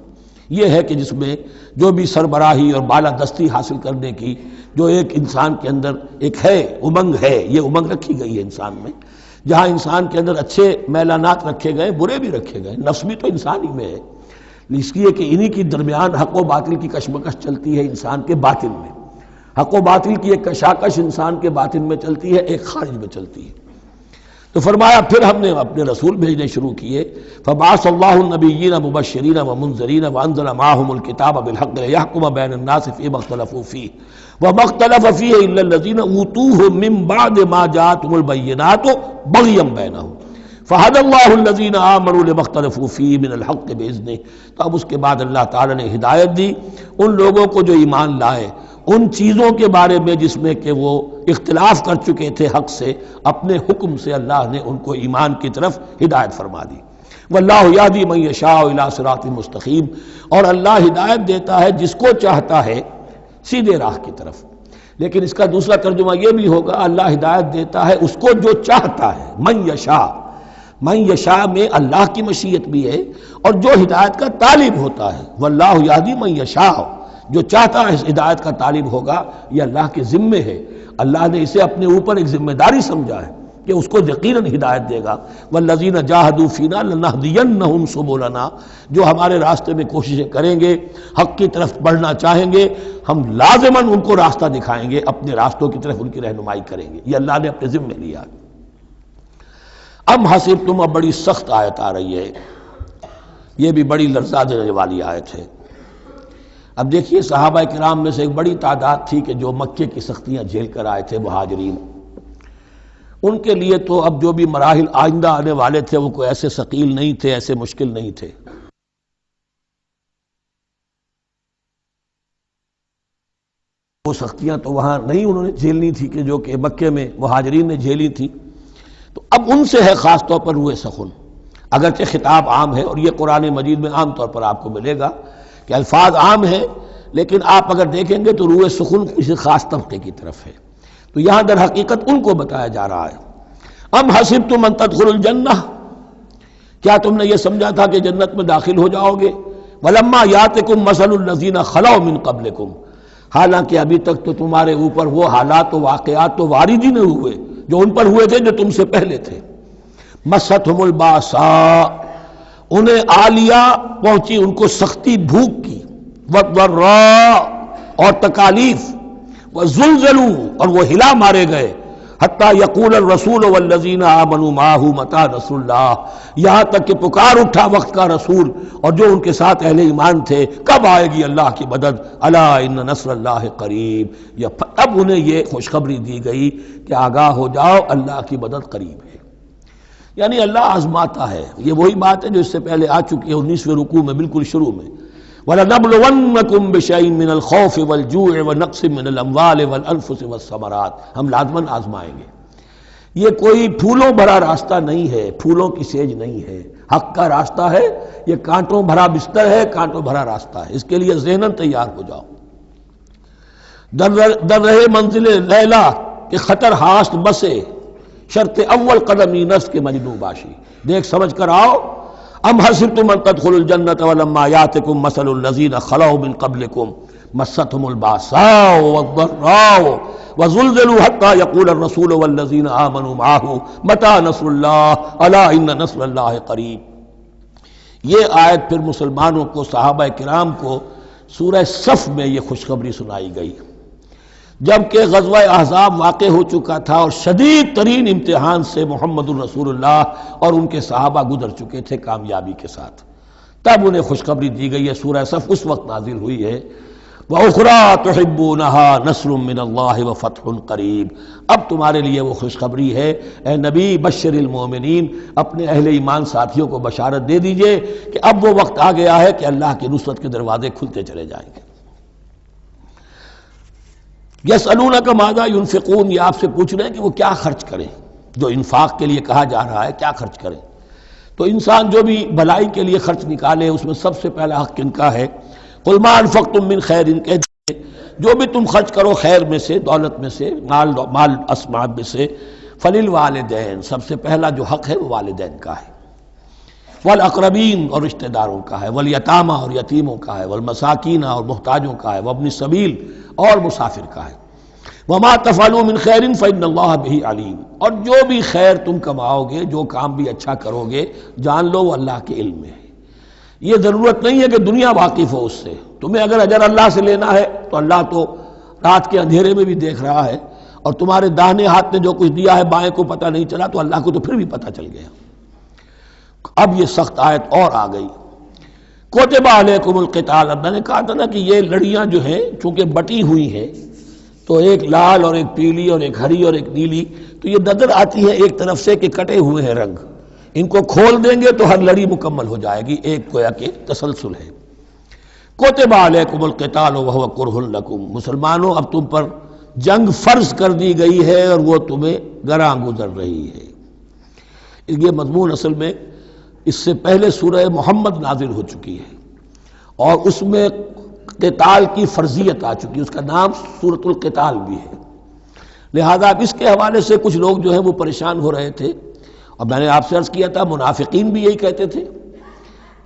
یہ ہے کہ جس میں جو بھی سربراہی اور بالادستی حاصل کرنے کی جو ایک انسان کے اندر ایک ہے امنگ ہے، یہ امنگ رکھی گئی ہے انسان میں، جہاں انسان کے اندر اچھے میلانات رکھے گئے، برے بھی رکھے گئے، نفس بھی تو انسان ہی میں ہے، اس لیے کہ انہی کی درمیان حق و باطل کی کشمکش چلتی ہے انسان کے باطن میں، حق و باطل کی ایک کشاکش انسان کے باطن میں چلتی ہے، ایک خارج میں چلتی ہے۔ تو فرمایا پھر ہم نے اپنے رسول بھیجنے شروع کیے، فبعث اللہ النبیین مبشرین ومنذرین وانزل معهم الکتاب بالحق لیحکم بین الناس فیما اختلفوا فیہ وما اختلف فیہ الا الذین اوتوہ من بعد ما جاءتهم البینات بغیا بینہم فہدی اللہ الذین آمنوا لما اختلفوا فیہ من الحق باذنہ۔ تو اب اس کے بعد اللہ تعالی نے ہدایت دی ان لوگوں کو جو ایمان لائے ان چیزوں کے بارے میں جس میں کہ وہ اختلاف کر چکے تھے حق سے، اپنے حکم سے اللہ نے ان کو ایمان کی طرف ہدایت فرما دی۔ واللہ یہدی من یشاء الی صراط مستقیم، اور اللہ ہدایت دیتا ہے جس کو چاہتا ہے سیدھے راہ کی طرف۔ لیکن اس کا دوسرا ترجمہ یہ بھی ہوگا اللہ ہدایت دیتا ہے اس کو جو چاہتا ہے، من یشاء، من یشاء میں اللہ کی مشیت بھی ہے اور جو ہدایت کا طالب ہوتا ہے، واللہ یہدی من یشاء، جو چاہتا ہے اس ہدایت کا طالب ہوگا، یہ اللہ کے ذمے ہے، اللہ نے اسے اپنے اوپر ایک ذمہ داری سمجھا ہے کہ اس کو یقیناً ہدایت دے گا۔ والذین جاہدوا فینا لنہدینہم سبلنا، جو ہمارے راستے میں کوششیں کریں گے، حق کی طرف بڑھنا چاہیں گے، ہم لازماً ان کو راستہ دکھائیں گے، اپنے راستوں کی طرف ان کی رہنمائی کریں گے، یہ اللہ نے اپنے ذمے لیا۔ ام حسبتم، اب بڑی سخت آیت آ رہی ہے، یہ بھی بڑی لرزا دینے والی آیت ہے۔ اب دیکھیے صحابہ کرام میں سے ایک بڑی تعداد تھی کہ جو مکے کی سختیاں جھیل کر آئے تھے، مہاجرین، ان کے لیے تو اب جو بھی مراحل آئندہ آنے والے تھے وہ کوئی ایسے ثقیل نہیں تھے، ایسے مشکل نہیں تھے۔ وہ سختیاں تو وہاں نہیں انہوں نے جھیلنی تھی کہ جو کہ مکے میں مہاجرین نے جھیلی تھی، تو اب ان سے ہے خاص طور پر روئے سخن، اگرچہ خطاب عام ہے، اور یہ قرآن مجید میں عام طور پر آپ کو ملے گا کہ الفاظ عام ہیں، لیکن آپ اگر دیکھیں گے تو روئے سخن کسی خاص طبقے کی طرف ہے۔ تو یہاں در حقیقت ان کو بتایا جا رہا ہے. ام حسبتم ان تدخلوا الجنہ، کیا تم نے یہ سمجھا تھا کہ جنت میں داخل ہو جاؤ گے؟ ولما یاتکم مثل الذین خلوا من قبلکم، حالانکہ ابھی تک تو تمہارے اوپر وہ حالات و واقعات تو وارد ہی نہیں ہوئے جو ان پر ہوئے تھے جو تم سے پہلے تھے. مستہم الباساء، انہیں آ لیا، پہنچی ان کو سختی بھوک کی، والضراء اور تکالیف، وزلزلوا اور وہ ہلا مارے گئے، حتیٰ یقول الرسول والذین آمنوا معہ متی نصر اللہ، یہاں تک کہ پکار اٹھا وقت کا رسول اور جو ان کے ساتھ اہل ایمان تھے، کب آئے گی اللہ کی مدد، الا ان نصر اللہ قریب. اب انہیں یہ خوشخبری دی گئی کہ آگاہ ہو جاؤ، اللہ کی مدد قریب ہے. یعنی اللہ آزماتا ہے. یہ وہی بات ہے جو اس سے پہلے آ چکی ہے 19ویں رکوع میں بالکل شروع میں، وَلَنَبْلُوَنَّكُمْ بِشَيْءٍ مِّنَ الْخَوْفِ وَالْجُوعِ وَنَقْصٍ مِّنَ الْأَمْوَالِ وَالْأَنفُسِ وَالثَّمَرَاتِ، ہم لازماً آزمائیں گے. یہ کوئی پھولوں بھرا راستہ نہیں ہے، پھولوں کی سیج نہیں ہے، حق کا راستہ ہے. یہ کانٹوں بھرا بستر ہے، کانٹوں بھرا راستہ ہے. اس کے لیے ذہناً تیار ہو جاؤ. در رہے منزل لیلا کہ خطر ہاست بسے، شرط اول قدمی نفس کے مجنوں باشی. دیکھ سمجھ کر آؤ. ام حسبتم ان تدخلوا الجنة ولما یاتکم مثل الذین خلوا من قبلکم مستهم الباساء والضراء وزلزلوا حتى يقول الرسول والذین آمنوا معه متی نصر اللہ الا ان نصر اللہ قریب. یہ آیت پھر مسلمانوں کو، صحابہ کرام کو سورہ صف میں یہ خوشخبری سنائی گئی جبکہ غزوہ احزاب واقع ہو چکا تھا اور شدید ترین امتحان سے محمد الرسول اللہ اور ان کے صحابہ گزر چکے تھے کامیابی کے ساتھ. تب انہیں خوشخبری دی گئی ہے. سورہ صف اس وقت نازل ہوئی ہے. وَأُخْرَىٰ تُحِبُّونَهَا نَصْرٌ مِّنَ اللَّهِ وَفَتْحٌ قَرِیب. اب تمہارے لیے وہ خوشخبری ہے، اے نبی بشر المومنین، اپنے اہل ایمان ساتھیوں کو بشارت دے دیجئے کہ اب وہ وقت آ گیا ہے کہ اللہ کی نصرت کے دروازے کھلتے چلے جائیں گے. یسألونک ماذا ینفقون، یہ آپ سے پوچھ رہے ہیں کہ وہ کیا خرچ کریں. جو انفاق کے لیے کہا جا رہا ہے کیا خرچ کریں، تو انسان جو بھی بھلائی کے لیے خرچ نکالے اس میں سب سے پہلا حق کن کا ہے؟ قل ما انفقتم من خیر، کہہ دیجیے جو بھی تم خرچ کرو خیر میں سے، دولت میں سے، مال اسباب میں سے، فللوالدین، سب سے پہلا جو حق ہے وہ والدین کا ہے، والاقربین اور رشتہ داروں کا ہے، والیتامى اور یتیموں کا ہے، والمساکین اور محتاجوں کا ہے، وابن السبیل اور مسافر کا ہے. وما تفعلوا من خیر فإن اللہ بہ علیم، اور جو بھی خیر تم کماؤ گے، جو کام بھی اچھا کرو گے، جان لو وہ اللہ کے علم میں ہے. یہ ضرورت نہیں ہے کہ دنیا واقف ہو اس سے. تمہیں اگر اجر اللہ سے لینا ہے تو اللہ تو رات کے اندھیرے میں بھی دیکھ رہا ہے، اور تمہارے داہنے ہاتھ نے جو کچھ دیا ہے بائیں کو پتہ نہیں چلا تو اللہ کو تو پھر بھی پتہ چل گیا. اب یہ سخت آیت اور آ گئی. کتب علیکم القتال، اب میں نے کہا تھا نا کہ یہ لڑیاں جو ہیں چونکہ بٹی ہوئی ہیں تو ایک لال اور ایک پیلی اور ایک ہری اور ایک نیلی، تو یہ نظر آتی ہے ایک طرف سے کہ کٹے ہوئے ہیں رنگ. ان کو کھول دیں گے تو ہر لڑی مکمل ہو جائے گی، ایک گویا کہ تسلسل ہے. کتب علیکم القتال وہو کرہ لکم، مسلمانوں اب تم پر جنگ فرض کر دی گئی ہے اور وہ تمہیں گراں گزر رہی ہے. یہ مضمون اصل میں اس سے پہلے سورہ محمد نازل ہو چکی ہے اور اس میں قتال کی فرضیت آ چکی ہے، اس کا نام سورۃ القتال بھی ہے. لہذا اب اس کے حوالے سے کچھ لوگ جو ہیں وہ پریشان ہو رہے تھے، اور میں نے آپ سے عرض کیا تھا منافقین بھی یہی کہتے تھے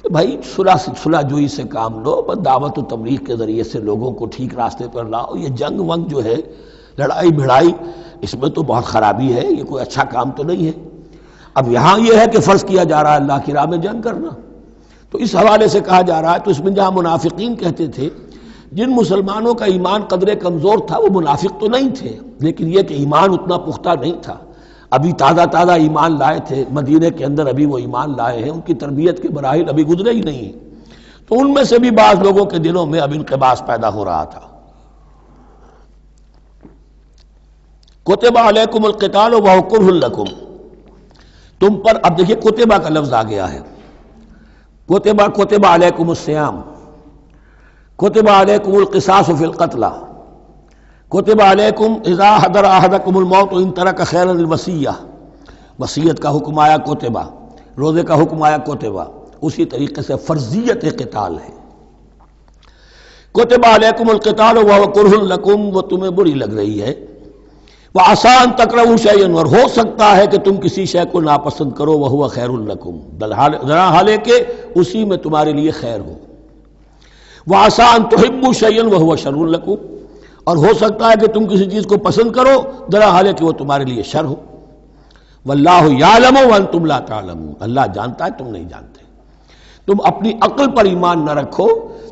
کہ بھائی صلح جوئی سے کام لو، بس دعوت و تبلیغ کے ذریعے سے لوگوں کو ٹھیک راستے پر لاؤ. یہ جنگ ونگ جو ہے، لڑائی بھڑائی، اس میں تو بہت خرابی ہے، یہ کوئی اچھا کام تو نہیں ہے. اب یہاں یہ ہے کہ فرض کیا جا رہا ہے اللہ کی راہ میں جنگ کرنا، تو اس حوالے سے کہا جا رہا ہے. تو اس میں جہاں منافقین کہتے تھے، جن مسلمانوں کا ایمان قدرے کمزور تھا وہ منافق تو نہیں تھے، لیکن یہ کہ ایمان اتنا پختہ نہیں تھا، ابھی تازہ ایمان لائے تھے، مدینے کے اندر ابھی وہ ایمان لائے ہیں، ان کی تربیت کے مراحل ابھی گزرے ہی نہیں، تو ان میں سے بھی بعض لوگوں کے دلوں میں اب انقباض پیدا ہو رہا تھا. کتب علیکم القتال وہو کرہ لکم، تم پر اب دیکھیے کتبہ کا لفظ آ گیا ہے. کتب علیکم الصیام، کتب علیکم القصاص فی القتلى، کتب علیکم اذا حضر احدکم الموت ان ترک خیرا الوصیہ، وصیت کا حکم آیا کتبہ، روزے کا حکم آیا کتبہ. اسی طریقے سے فرضیت قتال ہے. کتب علیکم القتال وہو کرہ لکم، وہ تمہیں بری لگ رہی ہے. وَعَسَىٰ أَن تَكْرَهُوا شَيْئًا، اور ہو سکتا ہے کہ تم کسی شے کو ناپسند کرو، وَهُوَ خَيْرٌ لَكُمْ، ذرا حالانکہ اسی میں تمہارے لیے خیر ہو۔ وَعَسَىٰ أَن تُحِبُّوا شَيْئًا وَهُوَ شَرٌّ لَكُمْ، اور ہو سکتا ہے کہ تم کسی چیز کو پسند کرو ذرا حالانکہ وہ تمہارے لیے شر ہو۔ وَاللَّهُ يَعْلَمُ وَأَنْتُمْ لَا تَعْلَمُونَ، اللہ جانتا ہے تم نہیں جانتے۔ تم اپنی عقل پر ایمان نہ رکھو،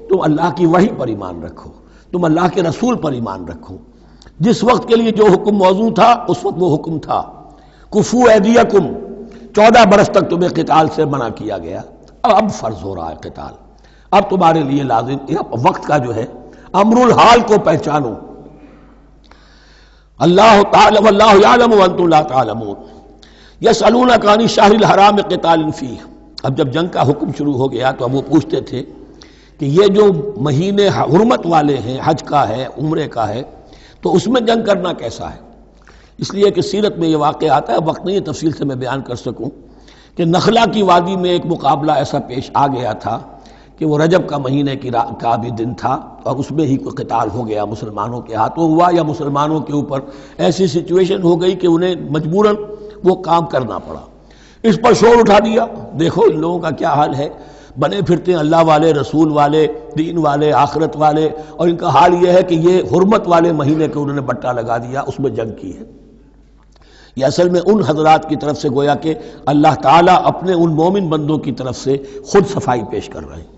تم اللہ کی وحی پر ایمان رکھو، تم اللہ کے رسول پر ایمان رکھو۔ جس وقت کے لیے جو حکم موضوع تھا اس وقت وہ حکم تھا، کفو ایدیکم، 14 برس تک تمہیں قتال سے منع کیا گیا، اب فرض ہو رہا ہے قتال، اب تمہارے لیے لازم وقت کا جو ہے امر الحال کو پہچانو۔ اللہ تعالی واللہ یعلم وانتم لا تعلمون، یسألونک عن الشہر الحرام قتال فیہ، اب جب جنگ کا حکم شروع ہو گیا تو اب وہ پوچھتے تھے کہ یہ جو مہینے حرمت والے ہیں، حج کا ہے، عمرے کا ہے، تو اس میں جنگ کرنا کیسا ہے؟ اس لیے کہ سیرت میں یہ واقعہ آتا ہے، وقت نہیں تفصیل سے میں بیان کر سکوں، کہ نخلا کی وادی میں ایک مقابلہ ایسا پیش آ گیا تھا کہ وہ رجب کا مہینے کا بھی دن تھا، اور اس میں ہی کوئی قتال ہو گیا، مسلمانوں کے ہاتھوں ہوا یا مسلمانوں کے اوپر ایسی سچویشن ہو گئی کہ انہیں مجبوراً وہ کام کرنا پڑا۔ اس پر شور اٹھا دیا، دیکھو ان لوگوں کا کیا حال ہے، بنے پھرتے ہیں اللہ والے، رسول والے، دین والے، آخرت والے، اور ان کا حال یہ ہے کہ یہ حرمت والے مہینے کے انہوں نے بٹا لگا دیا، اس میں جنگ کی ہے۔ یہ اصل میں ان حضرات کی طرف سے گویا کہ اللہ تعالیٰ اپنے ان مومن بندوں کی طرف سے خود صفائی پیش کر رہے ہیں۔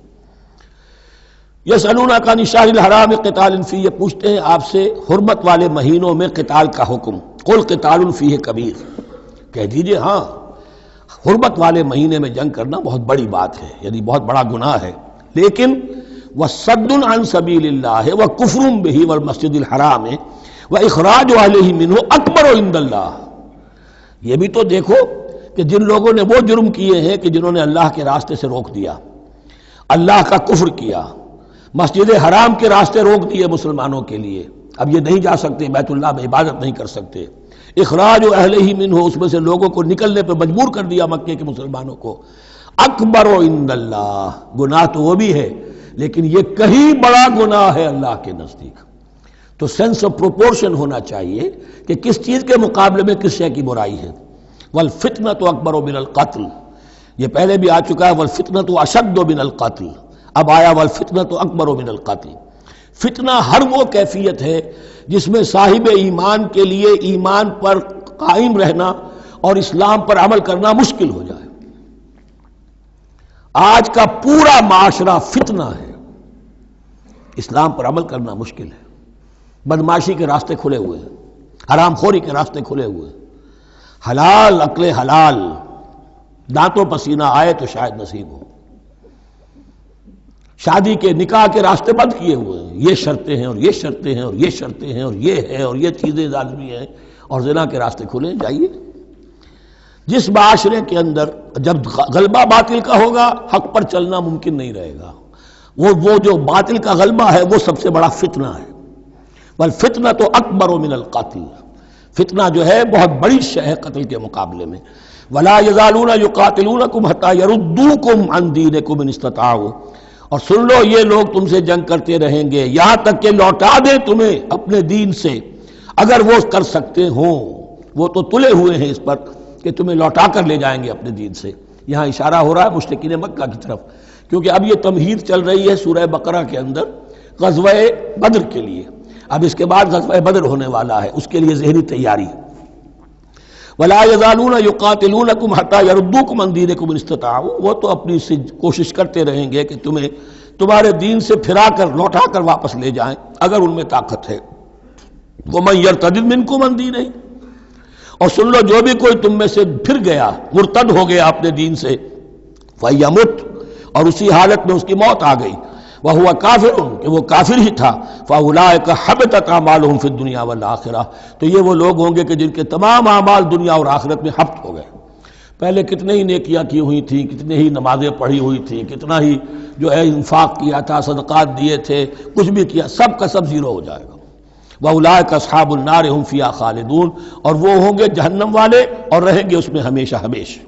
یسألونک عن الشہر الحرام قتال فیہ، یہ پوچھتے ہیں آپ سے حرمت والے مہینوں میں قتال کا حکم، قل قتال فیہ کبیر، کہہ دیجئے ہاں حرمت والے مہینے میں جنگ کرنا بہت بڑی بات ہے، یعنی بہت بڑا گناہ ہے، لیکن وَصَدٌّ عَن سَبِيلِ اللَّهِ وَكُفْرٌ بِهِ وَالْمَسْجِدِ الْحَرَامِ وَإِخْرَاجُ أَهْلِهِ مِنْهُ أَكْبَرُ عِندَ اللَّهِ، یہ بھی تو دیکھو کہ جن لوگوں نے وہ جرم کیے ہیں کہ جنہوں نے اللہ کے راستے سے روک دیا، اللہ کا کفر کیا، مسجد حرام کے راستے روک دیے مسلمانوں کے لیے، اب یہ نہیں جا سکتے، بیت اللہ میں عبادت نہیں کر سکتے، اخراج اہلہ منہ، اس میں سے لوگوں کو نکلنے پہ مجبور کر دیا مکے کے مسلمانوں کو، اکبر عند اللہ، گناہ تو وہ بھی ہے لیکن یہ کہیں بڑا گناہ ہے اللہ کے نزدیک۔ تو سینس آف پروپورشن ہونا چاہیے کہ کس چیز کے مقابلے میں کس شے کی برائی ہے۔ والفتنۃ اکبر من القتل، یہ پہلے بھی آ چکا ہے، والفتنۃ اشد من القتل، اب آیا والفتنۃ اکبر من القتل۔ فتنہ ہر وہ کیفیت ہے جس میں صاحب ایمان کے لیے ایمان پر قائم رہنا اور اسلام پر عمل کرنا مشکل ہو جائے۔ آج کا پورا معاشرہ فتنہ ہے، اسلام پر عمل کرنا مشکل ہے، بدماشی کے راستے کھلے ہوئے ہیں، حرام خوری کے راستے کھلے ہوئے ہیں، حلال عقل حلال دانتوں پسینہ آئے تو شاید نصیب ہو، شادی کے نکاح کے راستے بند کیے ہوئے ہیں، یہ شرطیں ہیں اور یہ شرطیں ہیں اور یہ شرطیں ہیں اور یہ ہے اور یہ چیزیں لازمی ہیں، اور زنا کے راستے کھلے جائیے۔ جس معاشرے کے اندر جب غلبہ باطل کا ہوگا حق پر چلنا ممکن نہیں رہے گا، وہ جو باطل کا غلبہ ہے وہ سب سے بڑا فتنہ ہے۔ والفتنۃ اکبر من القتل، فتنہ جو ہے بہت بڑی شے ہے قتل کے مقابلے میں۔ ولا یزالون یقاتلونکم حتی یردوکم عن دینکم ان استطاعوا، اور سن لو یہ لوگ تم سے جنگ کرتے رہیں گے یہاں تک کہ لوٹا دیں تمہیں اپنے دین سے، اگر وہ کر سکتے ہوں، وہ تو تلے ہوئے ہیں اس پر کہ تمہیں لوٹا کر لے جائیں گے اپنے دین سے۔ یہاں اشارہ ہو رہا ہے مشرکین مکہ کی طرف، کیونکہ اب یہ تمہید چل رہی ہے سورہ بقرہ کے اندر غزوہ بدر کے لیے، اب اس کے بعد غزوہ بدر ہونے والا ہے، اس کے لیے ذہنی تیاری۔ ولا یزالون یقاتلونکم حتی یردوکم عن دینکم ان استطاعوا، وہ تو اپنی سے کوشش کرتے رہیں گے کہ تمہیں تمہارے دین سے پھرا کر لوٹا کر واپس لے جائیں اگر ان میں طاقت ہے۔ ومن یرتد منکم عن دینہ، اور سن لو جو بھی کوئی تم میں سے پھر گیا، مرتد ہو گیا اپنے دین سے، فیمت، اور اسی حالت میں اس کی موت آ گئی، وہو کافر، کہ وہ کافر ہی تھا، فاولئک حبطت اعمالهم فی الدنیا والآخرہ، تو یہ وہ لوگ ہوں گے کہ جن کے تمام اعمال دنیا اور آخرت میں حبط ہو گئے۔ پہلے کتنے ہی نیکیاں کی ہوئی تھیں، کتنے ہی نمازیں پڑھی ہوئی تھیں، کتنا ہی جو ہے انفاق کیا تھا، صدقات دیے تھے، کچھ بھی کیا، سب کا سب زیرو ہو جائے گا۔ وَأُولَٰئِكَ أَصْحَابُ النَّارِ هُمْ فِيهَا خَالِدُونَ، اور وہ ہوں گے جہنم والے اور رہیں گے اس میں ہمیشہ ہمیشہ۔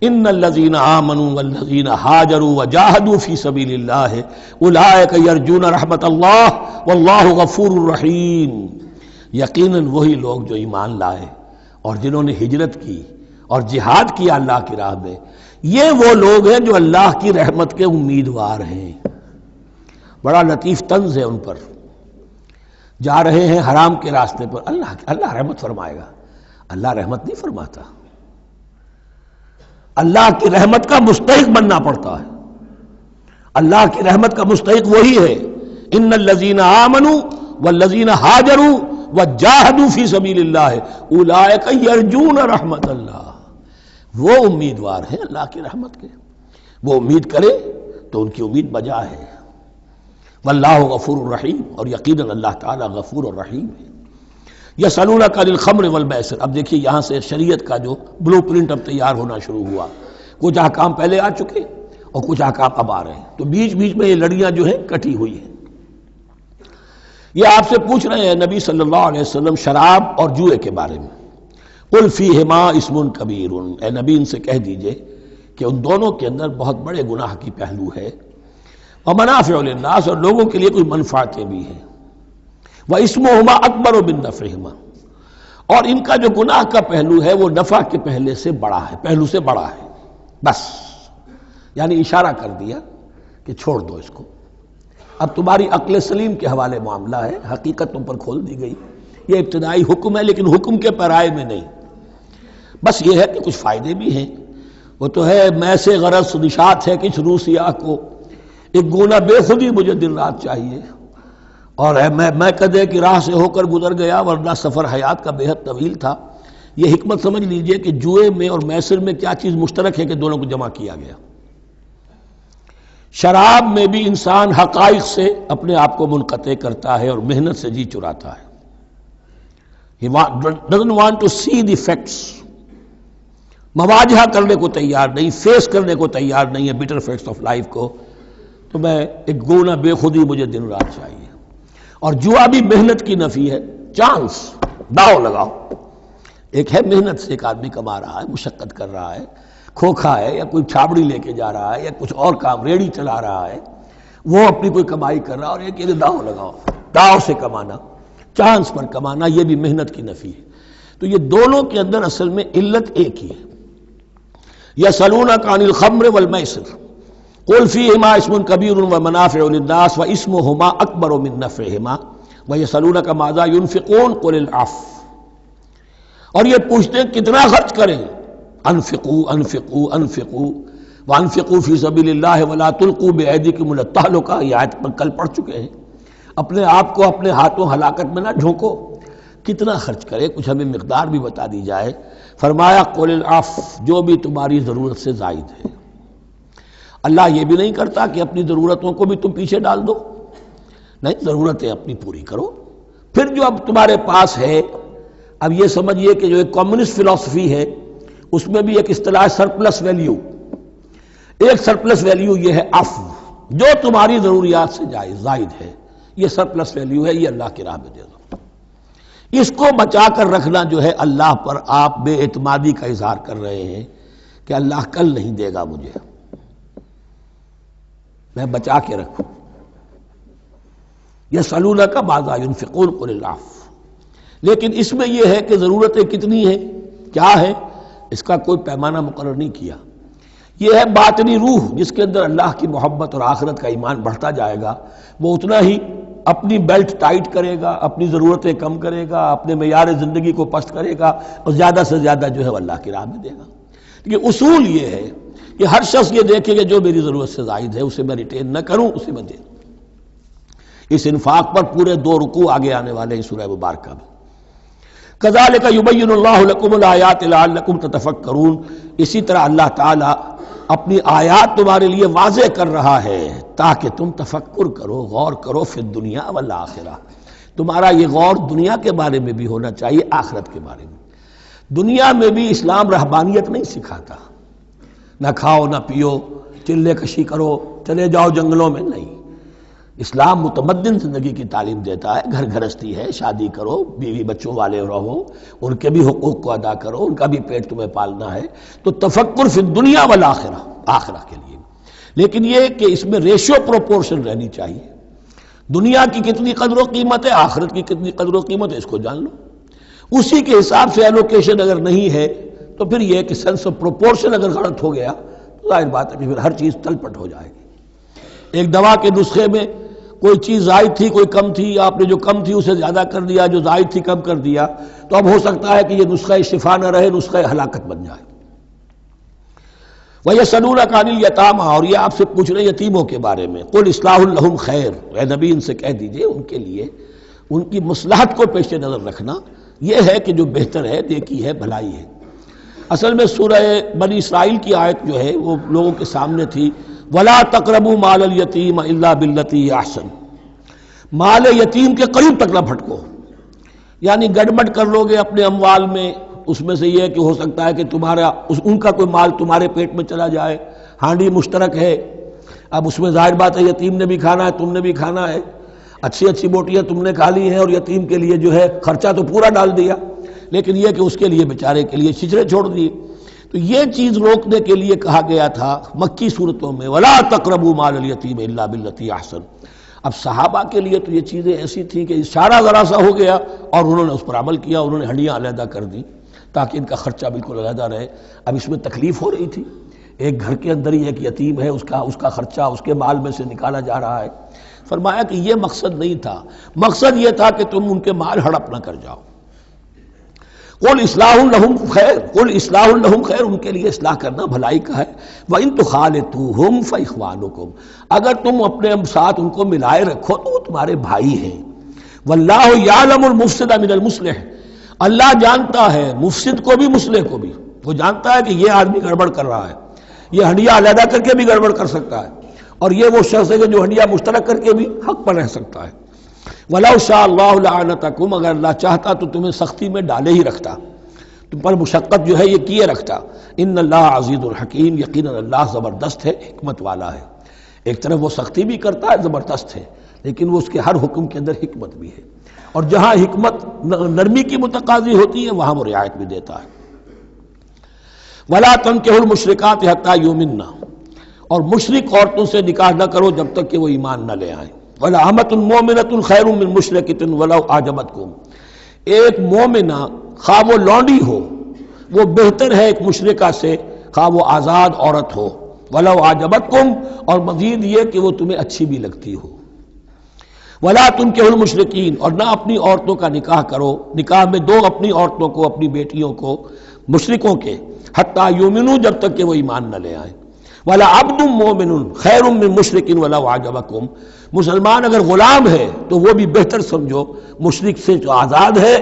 ان الذین آمنوا والذین ہاجروا وجاہدوا فی سبیل اللہ اولئک یرجون رحمت اللہ واللہ غفور رحیم۔ یقیناً وہی لوگ جو ایمان لائے اور جنہوں نے ہجرت کی اور جہاد کیا اللہ کی راہ میں، یہ وہ لوگ ہیں جو اللہ کی رحمت کے امیدوار ہیں۔ بڑا لطیف طنز ہے ان پر، جا رہے ہیں حرام کے راستے پر، اللہ رحمت فرمائے گا، اللہ رحمت نہیں فرماتا، اللہ کی رحمت کا مستحق بننا پڑتا ہے۔ اللہ کی رحمت کا مستحق وہی ہے، ان الذین آمنوا والذین ہاجروا وجاہدوا فی سبیل اللہ اولئک یرجون رحمت اللہ، وہ امیدوار ہیں اللہ کی رحمت کے، وہ امید کرے تو ان کی امید بجا ہے۔ واللہ غفور الرحیم، اور یقیناً اللہ تعالیٰ غفور الرحیم ہے۔ یسألونک عن الخمر والمیسر، اب دیکھیے یہاں سے شریعت کا جو بلو پرنٹ اب تیار ہونا شروع ہوا، کچھ احکام پہلے آ چکے اور کچھ احکام اب آ رہے ہیں، تو بیچ بیچ میں یہ لڑیاں جو ہیں کٹی ہوئی ہیں۔ یہ آپ سے پوچھ رہے ہیں نبی صلی اللہ علیہ وسلم شراب اور جوئے کے بارے میں، قل فیہما اسم کبیر، اے نبی ان سے کہہ دیجئے کہ ان دونوں کے اندر بہت بڑے گناہ کی پہلو ہے، ومنافع للناس، اور لوگوں کے لیے کوئی منفعتیں بھی ہیں، واسمہما اکبر من نفعہما، اور ان کا جو گناہ کا پہلو ہے وہ نفع کے پہلو سے بڑا ہے، بس یعنی اشارہ کر دیا کہ چھوڑ دو اس کو، اب تمہاری عقل سلیم کے حوالے معاملہ ہے، حقیقت تم پر کھول دی گئی، یہ ابتدائی حکم ہے لیکن حکم کے پیرائے میں نہیں، بس یہ ہے کہ کچھ فائدے بھی ہیں، وہ تو ہے میں سے غرض نشات ہے کچھ روسیا کو، ایک گونا بے خودی مجھے دن رات چاہیے، اور میں کدے کی راہ سے ہو کر گزر گیا ورنہ سفر حیات کا بے حد طویل تھا۔ یہ حکمت سمجھ لیجئے کہ جوئے میں اور میسر میں کیا چیز مشترک ہے کہ دونوں کو جمع کیا گیا۔ شراب میں بھی انسان حقائق سے اپنے آپ کو منقطع کرتا ہے اور محنت سے جی چراتا ہے، He doesn't want to see the facts، مواجہہ کرنے کو تیار نہیں، فیس کرنے کو تیار نہیں ہے bitter facts آف لائف کو، تو میں ایک گونا بے خودی مجھے دن رات چاہیے۔ اور جوا بھی محنت کی نفی ہے، چانس، داؤ لگاؤ، ایک ہے محنت سے ایک آدمی کما رہا ہے، مشقت کر رہا ہے، کھوکھا ہے یا کوئی چھابڑی لے کے جا رہا ہے یا کچھ اور کام ریڑھی چلا رہا ہے، وہ اپنی کوئی کمائی کر رہا ہے، اور ایک یہ داؤ لگاؤ، داؤ سے کمانا، چانس پر کمانا، یہ بھی محنت کی نفی ہے۔ تو یہ دونوں کے اندر اصل میں علت ایک ہی ہے۔ یسألونک عن الخمر والمیسر قل فیہما اسم کبیر ومنافع للناس واسمہما اکبر من نفعہما ویسألونک ماذا ینفقون قل العفو، اور یہ پوچھتے ہیں کتنا خرچ کریں، انفقوا انفقوا انفقوا وانفقوا فی سبیل اللہ ولا تلقوا بایدیکم الی التہلکہ، یہ آیت پر کل پڑھ چکے ہیں، اپنے آپ کو اپنے ہاتھوں ہلاکت میں نہ جھونکو، کتنا خرچ کرے، کچھ ہمیں مقدار بھی بتا دی جائے۔ فرمایا قل العفو، جو بھی تمہاری ضرورت سے زائد ہے۔ اللہ یہ بھی نہیں کرتا کہ اپنی ضرورتوں کو بھی تم پیچھے ڈال دو، نہیں، ضرورتیں اپنی پوری کرو، پھر جو اب تمہارے پاس ہے، اب یہ سمجھیے کہ جو ایک کمیونسٹ فلسفی ہے اس میں بھی ایک اصطلاح سرپلس ویلیو، ایک سرپلس ویلیو یہ ہے عفو، جو تمہاری ضروریات سے زائد ہے، یہ سرپلس ویلیو ہے، یہ اللہ کی راہ میں دے دو۔ اس کو بچا کر رکھنا جو ہے اللہ پر آپ بے اعتمادی کا اظہار کر رہے ہیں کہ اللہ کل نہیں دے گا مجھے، میں بچا کے رکھوں۔ یسألونک ماذا ینفقون قل العفو، لیکن اس میں یہ ہے کہ ضرورتیں کتنی ہیں، کیا ہے، اس کا کوئی پیمانہ مقرر نہیں کیا۔ یہ ہے باطنی روح جس کے اندر اللہ کی محبت اور آخرت کا ایمان بڑھتا جائے گا، وہ اتنا ہی اپنی بیلٹ ٹائٹ کرے گا، اپنی ضرورتیں کم کرے گا، اپنے معیار زندگی کو پست کرے گا، اور زیادہ سے زیادہ جو ہے وہ اللہ کی راہ میں دے گا۔ یہ اصول یہ ہے کہ ہر شخص یہ دیکھے کہ جو میری ضرورت سے زائد ہے اسے میں ریٹین نہ کروں، اسے میں دے دوں۔ اس انفاق پر پورے 2 رکوع آگے آنے والے ہیں سورہ مبارکہ میں۔ کذالک یبین اللہ لکم الآیات لعلکم تتفکرون، اسی طرح اللہ تعالیٰ اپنی آیات تمہارے لیے واضح کر رہا ہے تاکہ تم تفکر کرو، غور کرو، فی الدنیا والآخرہ، تمہارا یہ غور دنیا کے بارے میں بھی ہونا چاہیے، آخرت کے بارے میں۔ دنیا میں بھی اسلام رہبانیت نہیں سکھاتا، نہ کھاؤ نہ پیو، چلے کشی کرو، چلے جاؤ جنگلوں میں، نہیں، اسلام متمدن زندگی کی تعلیم دیتا ہے، گھر گھرستی ہے، شادی کرو، بیوی بچوں والے رہو، ان کے بھی حقوق کو ادا کرو، ان کا بھی پیٹ تمہیں پالنا ہے، تو تفکر فی الدنیا والآخرہ، آخرہ کے لیے، لیکن یہ کہ اس میں ریشو پروپورشن رہنی چاہیے۔ دنیا کی کتنی قدر و قیمت ہے، آخرت کی کتنی قدر و قیمت ہے، اس کو جان لو۔ اسی کے حساب سے ایلوکیشن اگر نہیں ہے تو پھر یہ کہ سینس آف پروپورشن اگر غلط ہو گیا تو ظاہر بات ہے کہ پھر ہر چیز تلپٹ ہو جائے گی۔ ایک دوا کے نسخے میں کوئی چیز زائد تھی، کوئی کم تھی، آپ نے جو کم تھی اسے زیادہ کر دیا، جو زائد تھی کم کر دیا، تو اب ہو سکتا ہے کہ یہ نسخہ شفا نہ رہے، نسخہ ہلاکت بن جائے۔ وَيَسْأَلُونَكَ عَنِ الْيَتَامَىٰ، اور یہ آپ سے پوچھ رہے ہیں یتیموں کے بارے میں، قُلْ إِصْلَاحٌ لَهُمْ خَيْرٌ، اے نبی ان سے کہہ دیجئے ان کے لیے ان کی مصلحت کو پیش نظر رکھنا یہ ہے کہ جو بہتر ہے، نیکی ہے، بھلائی ہے۔ اصل میں سورہ بنی اسرائیل کی آیت جو ہے وہ لوگوں کے سامنے تھی، وَلَا تَقْرَبُوا مَالَ الْيَتِيمِ إِلَّا بِالَّتِي هِيَ أَحْسَنُ، مال یتیم کے قریب تک نہ بھٹکو، یعنی گڑبڑ کر لو گے اپنے اموال میں، اس میں سے یہ کہ ہو سکتا ہے کہ تمہارا ان کا کوئی مال تمہارے پیٹ میں چلا جائے، ہانڈی مشترک ہے، اب اس میں ظاہر بات ہے یتیم نے بھی کھانا ہے، تم نے بھی کھانا ہے، اچھی اچھی بوٹیاں تم نے کھا لی ہیں اور یتیم کے لیے جو ہے خرچہ تو پورا ڈال دیا، لیکن یہ کہ اس کے لیے بیچارے کے لیے چھچڑے چھوڑ دیے۔ تو یہ چیز روکنے کے لیے کہا گیا تھا مکی صورتوں میں وَلَا تَقْرَبُوا مَالَ الْيَتِيمِ إِلَّا بِالَّتِي أَحْسَنُ۔ اب صحابہ کے لیے تو یہ چیزیں ایسی تھیں کہ اشارہ ذرا سا ہو گیا اور انہوں نے اس پر عمل کیا، انہوں نے ہڈیاں علیحدہ کر دی تاکہ ان کا خرچہ بالکل علیحدہ رہے۔ اب اس میں تکلیف ہو رہی تھی، ایک گھر کے اندر ہی ایک یتیم ہے، اس کا خرچہ اس کے مال میں سے نکالا جا رہا ہے۔ فرمایا کہ یہ مقصد نہیں تھا، مقصد یہ تھا کہ تم ان کے مال ہڑپ نہ کر جاؤ۔ قُلْ إِصْلَاحٌ لَهُمْ خَيْرٌ، قُلْ إِصْلَاحٌ لَهُمْ خَيْرٌ، ان کے لیے اصلاح کرنا بھلائی کا ہے۔ وَإِن تُخَالِطُوهُمْ فَإِخْوَانُكُمْ، اگر تم اپنے ساتھ ان کو ملائے رکھو تو وہ تمہارے بھائی ہیں۔ وَاللَّهُ يَعْلَمُ الْمُفْسِدَ مِنَ الْمُصْلِحِ، اللہ جانتا ہے مفسد کو بھی مصلح کو بھی، وہ جانتا ہے کہ یہ آدمی گڑبڑ کر رہا ہے، یہ ہنڈیا علیحدہ کر کے بھی گڑبڑ کر سکتا ہے، اور یہ وہ شخص ہے کہ جو ہنڈیا مشترک کر کے بھی حق پر رہ سکتا ہے۔ وَلَوْ شَاءَ اللَّهُ لَعَنَتَكُمْ، اگر اللہ چاہتا تو تمہیں سختی میں ڈالے ہی رکھتا، تم پر مشقت جو ہے یہ کیے رکھتا۔ ان اللہ عزیز الحکیم، یقیناً اللہ زبردست ہے، حکمت والا ہے۔ ایک طرف وہ سختی بھی کرتا ہے، زبردست ہے، لیکن وہ اس کے ہر حکم کے اندر حکمت بھی ہے، اور جہاں حکمت نرمی کی متقاضی ہوتی ہے وہاں وہ رعایت بھی دیتا ہے۔ وَلَا تَنكِحُوا الْمُشْرِكَاتِ حَتَّىٰ يُؤْمِنَّ، اور مشرک عورتوں سے نکاح نہ کرو جب تک کہ وہ ایمان نہ لے آئیں۔ وَلَأَمَةٌ مُؤْمِنَةٌ خَيْرٌ مِّن مُشْرِكَةٍ وَلَوْ أَعْجَبَتْكُمْ، ایک مومنہ خواہ وہ لونڈی ہو وہ بہتر ہے ایک مشرکہ سے خواہ وہ آزاد عورت ہو۔ وَلَوْ أَعْجَبَتْكُمْ، اور مزید یہ کہ وہ تمہیں اچھی بھی لگتی ہو۔ وَلَا تُنكِحُوا الْمُشْرِكِينَ، اور نہ اپنی عورتوں کا نکاح کرو، نکاح میں دو اپنی عورتوں کو، اپنی بیٹیوں کو مشرکوں کے، حتیٰ یؤمنوا، جب تک کہ وہ ایمان نہ لے آئیں۔ وَلَعَبْدٌ مُّؤْمِنٌ خَيْرٌ مِّن مُشْرِكٍ وَلَوْ أَعْجَبَكُمْ، مسلمان اگر غلام ہے تو وہ بھی بہتر سمجھو مشرک سے جو آزاد ہے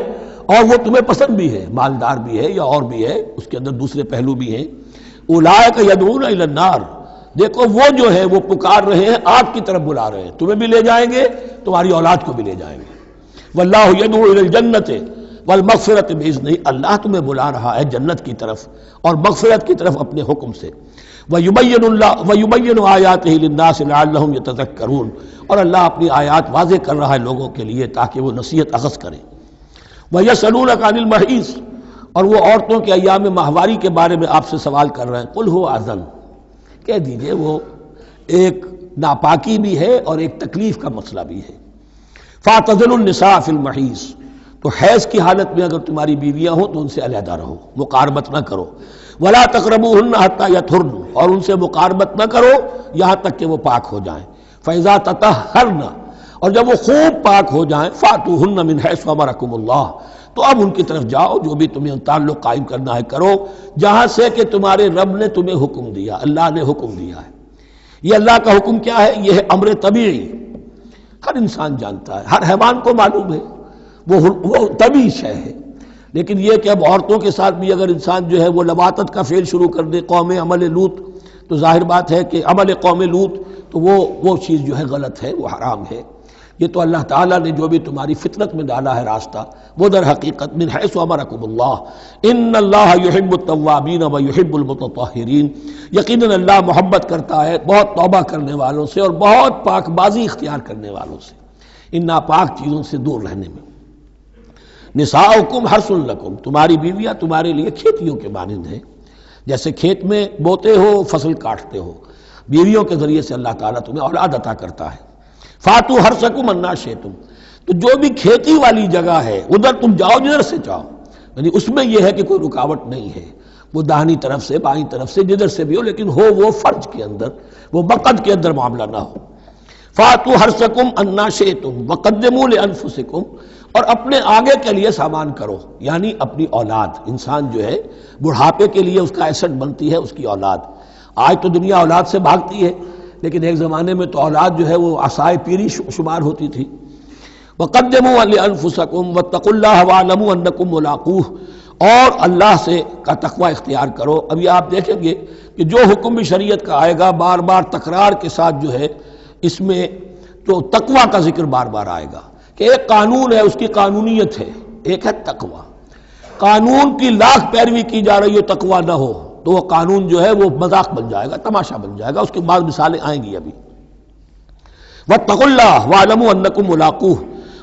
اور وہ تمہیں پسند بھی ہے، مالدار بھی ہے یا اور بھی ہے، اس کے اندر دوسرے پہلو بھی ہیں۔ اولئک یدعون الی النار، دیکھو وہ جو ہے وہ پکار رہے ہیں، آگ کی طرف بلا رہے ہیں، تمہیں بھی لے جائیں گے، تمہاری اولاد کو بھی لے جائیں گے۔ واللہ یدعو الی الجنۃ والمغفرۃ باذنہ، اللہ تمہیں بلا رہا ہے جنت کی طرف اور مغفرت کی طرف اپنے حکم سے۔ وَيُبَيِّنُ آیاتہ للناس لعلہم یتذکرون، اور اللہ اپنی آیات واضح کر رہا ہے لوگوں کے لیے تاکہ وہ نصیحت اخذ کریں۔ وَيَسْأَلُونَكَ عَنِ الْمَحِيضِ، اور وہ عورتوں کے ایام ماہواری کے بارے میں آپ سے سوال کر رہے ہیں۔ قُلْ هُوَ أَذًى، کہہ دیجئے وہ ایک ناپاکی بھی ہے اور ایک تکلیف کا مسئلہ بھی ہے۔ فَاعْتَزِلُوا النِّسَاءَ فِي الْمَحِيضِ، تو حیض کی حالت میں اگر تمہاری بیویاں ہوں تو ان سے علیحدہ رہو، مقاربت نہ کرو۔ وَلَا تَقْرَبُوهُنَّ حَتَّىٰ يَطْهُرْنَ، اور ان سے مقاربت نہ کرو یہاں تک کہ وہ پاک ہو جائیں۔ فَإِذَا تَطَهَّرْنَ، اور جب وہ خوب پاک ہو جائیں، فَأْتُوهُنَّ مِنْ حَيْثُ أَمَرَكُمُ اللَّهُ، تو اب ان کی طرف جاؤ، جو بھی تمہیں تعلق قائم کرنا ہے کرو، جہاں سے کہ تمہارے رب نے تمہیں حکم دیا، اللہ نے حکم دیا ہے۔ یہ اللہ کا حکم کیا ہے؟ یہ ہے امر طبیعی، ہر انسان جانتا ہے، ہر حیوان کو معلوم ہے، وہ طبیعی شے ہے۔ لیکن یہ کہ اب عورتوں کے ساتھ بھی اگر انسان جو ہے وہ لواطت کا فعل شروع کر دے، قوم عمل لوط، تو ظاہر بات ہے کہ عمل قوم لوط تو وہ چیز جو ہے غلط ہے، وہ حرام ہے۔ یہ تو اللہ تعالیٰ نے جو بھی تمہاری فطرت میں ڈالا ہے راستہ، وہ در حقیقت من حیث امرکم اللہ، ان اللہ یحب التوابین و یحب المتطہرین، یقیناً اللہ محبت کرتا ہے بہت توبہ کرنے والوں سے اور بہت پاک بازی اختیار کرنے والوں سے، ان ناپاک چیزوں سے دور رہنے میں۔ نساؤکم حرث لکم، تمہاری بیویاں تمہارے لیے کھیتیوں کے مانند ہیں، جیسے کھیت میں بوتے ہو، فصل کاٹتے ہو، بیویوں کے ذریعے سے اللہ تعالیٰ تمہیں اولاد عطا کرتا ہے۔ فاتو حرثکم انا شئتم، تو جو بھی کھیتی والی جگہ ہے ادھر تم جاؤ جدھر سے چاہو، یعنی اس میں یہ ہے کہ کوئی رکاوٹ نہیں ہے، وہ داہنی طرف سے بائیں طرف سے جدھر سے بھی ہو، لیکن ہو وہ فرج کے اندر، وہ مقد کے اندر معاملہ نہ ہو۔ فاتو حرثکم انا شئتم وقدموا لانفسکم، اور اپنے آگے کے لیے سامان کرو، یعنی اپنی اولاد۔ انسان جو ہے بڑھاپے کے لیے اس کا ایسٹ بنتی ہے اس کی اولاد۔ آج تو دنیا اولاد سے بھاگتی ہے، لیکن ایک زمانے میں تو اولاد جو ہے وہ عصائے پیری شمار ہوتی تھی۔ وقدموا لانفسکم واتقوا اللہ واعلموا انکم ملاقوہ، اور اللہ سے کا تقوی اختیار کرو۔ اب یہ آپ دیکھیں گے کہ جو حکم بھی شریعت کا آئے گا بار بار تکرار کے ساتھ جو ہے اس میں تو تقوی کا ذکر بار بار آئے گا، کہ ایک قانون ہے اس کی قانونیت ہے، ایک ہے تقوی۔ قانون کی لاکھ پیروی کی جا رہی ہو تقوی نہ ہو تو وہ قانون جو ہے وہ مذاق بن جائے گا، تماشا بن جائے گا، اس کے بعد مثالیں آئیں گی ابھی۔ واتقوا اللہ واعلموا انکم ملاقوہ،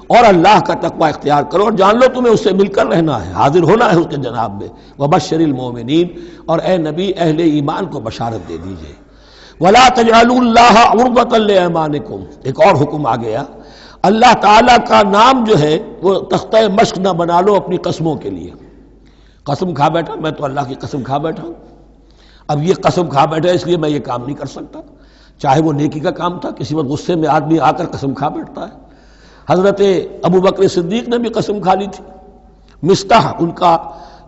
اور اللہ کا تقوی اختیار کرو اور جان لو تمہیں اس سے مل کر رہنا ہے، حاضر ہونا ہے اس کے جناب میں۔ وبشر المؤمنین، اور اے نبی اہل ایمان کو بشارت دے دیجئے۔ ولا تجعلوا اللہ عرضۃ لایمانکم، ایک اور حکم آ گیا، اللہ تعالیٰ کا نام جو ہے وہ تختہ مشق نہ بنا لو اپنی قسموں کے لیے۔ قسم کھا بیٹھا میں تو اللہ کی قسم کھا بیٹھا ہوں، اب یہ قسم کھا بیٹھا اس لیے میں یہ کام نہیں کر سکتا، چاہے وہ نیکی کا کام تھا، کسی وقت غصے میں آدمی آ کر قسم کھا بیٹھتا ہے۔ حضرت ابو بکر صدیق نے بھی قسم کھا لی تھی۔ مستح ان کا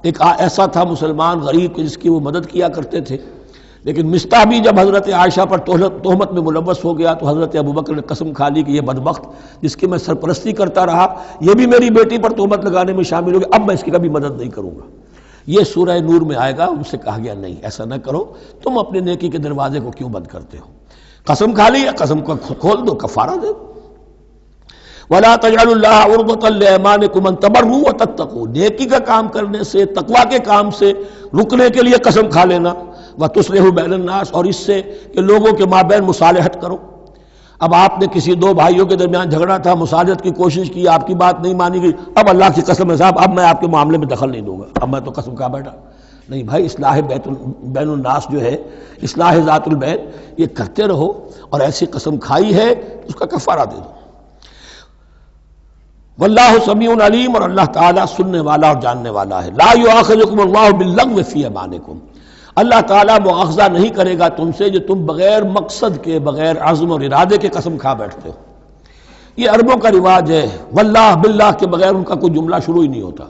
ایک ایسا تھا مسلمان غریب جس کی وہ مدد کیا کرتے تھے، لیکن مستح بھی جب حضرت عائشہ پر تہمت میں ملوث ہو گیا تو حضرت ابو بکر نے قسم کھا لی کہ یہ بدبخت جس کی میں سرپرستی کرتا رہا یہ بھی میری بیٹی پر تہمت لگانے میں شامل ہو گیا، اب میں اس کی کبھی مدد نہیں کروں گا۔ یہ سورہ نور میں آئے گا، ان سے کہا گیا نہیں ایسا نہ کرو، تم اپنے نیکی کے دروازے کو کیوں بند کرتے ہو؟ قسم کھا لی، قسم کو کھول دو، کفارہ دے دو۔ وَلَا تَجْعَلُوا اللَّهَ عُرْضَةً لِأَيْمَانِكُمْ أَن تَبَرُّوا وَتَتَّقُوا، نیکی کا کام کرنے سے، تقوی کے کام سے رکنے کے لیے قسم کھا لینا۔ وَتُصْلِحُوا بَيْنَ النَّاسِ، اور اس سے کہ لوگوں کے مابین مصالحت کرو۔ اب آپ نے کسی دو بھائیوں کے درمیان جھگڑا تھا، مصالحت کی کوشش کی، آپ کی بات نہیں مانی گئی، اب اللہ کی قسم ہے صاحب اب میں آپ کے معاملے میں دخل نہیں دوں گا، اب میں تو قسم کھا بیٹھا۔ نہیں بھائی، اصلاح بین الناس جو ہے، اصلاح ذات البین، یہ کرتے رہو، اور ایسی قسم کھائی ہے اس کا کفارہ دے دو۔ واللہ سمیع علیم، اور اللہ تعالیٰ سننے والا اور جاننے والا ہے۔ لا یؤاخذکم اللہ باللغو فی ایمانکم، اللہ تعالیٰ مؤاخذہ نہیں کرے گا تم سے جو تم بغیر مقصد کے، بغیر عزم اور ارادے کے قسم کھا بیٹھتے ہو۔ یہ عربوں کا رواج ہے، واللہ باللہ کے بغیر ان کا کوئی جملہ شروع ہی نہیں ہوتا،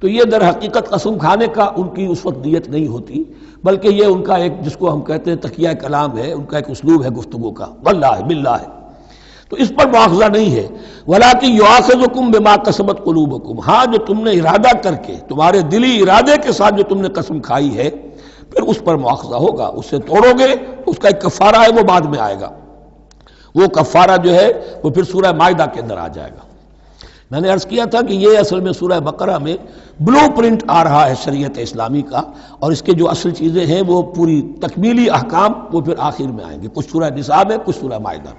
تو یہ در حقیقت قسم کھانے کا ان کی اس وقت نیت نہیں ہوتی، بلکہ یہ ان کا ایک جس کو ہم کہتے ہیں تقیہ کلام ہے، ان کا ایک اسلوب ہے گفتگو کا، واللہ باللہ ہے، تو اس پر مؤاخذہ نہیں ہے۔ وَلَٰكِن يُؤَاخِذُكُم بِمَا كَسَبَتْ قُلُوبُكُم، ہاں جو تم نے ارادہ کر کے، تمہارے دلی ارادے کے ساتھ جو تم نے قسم کھائی ہے، پھر اس پر مؤاخذہ ہوگا، اس سے توڑو گے، اس کا ایک کفارہ ہے وہ بعد میں آئے گا، وہ کفارہ جو ہے وہ پھر سورہ مائدہ کے اندر آ جائے گا۔ میں نے عرض کیا تھا کہ یہ اصل میں سورہ بقرہ میں بلو پرنٹ آ رہا ہے شریعت اسلامی کا، اور اس کے جو اصل چیزیں ہیں وہ پوری تکمیلی احکام وہ پھر آخر میں آئیں گے، کچھ سورہ نساء میں، کچھ سورہ مائدہ۔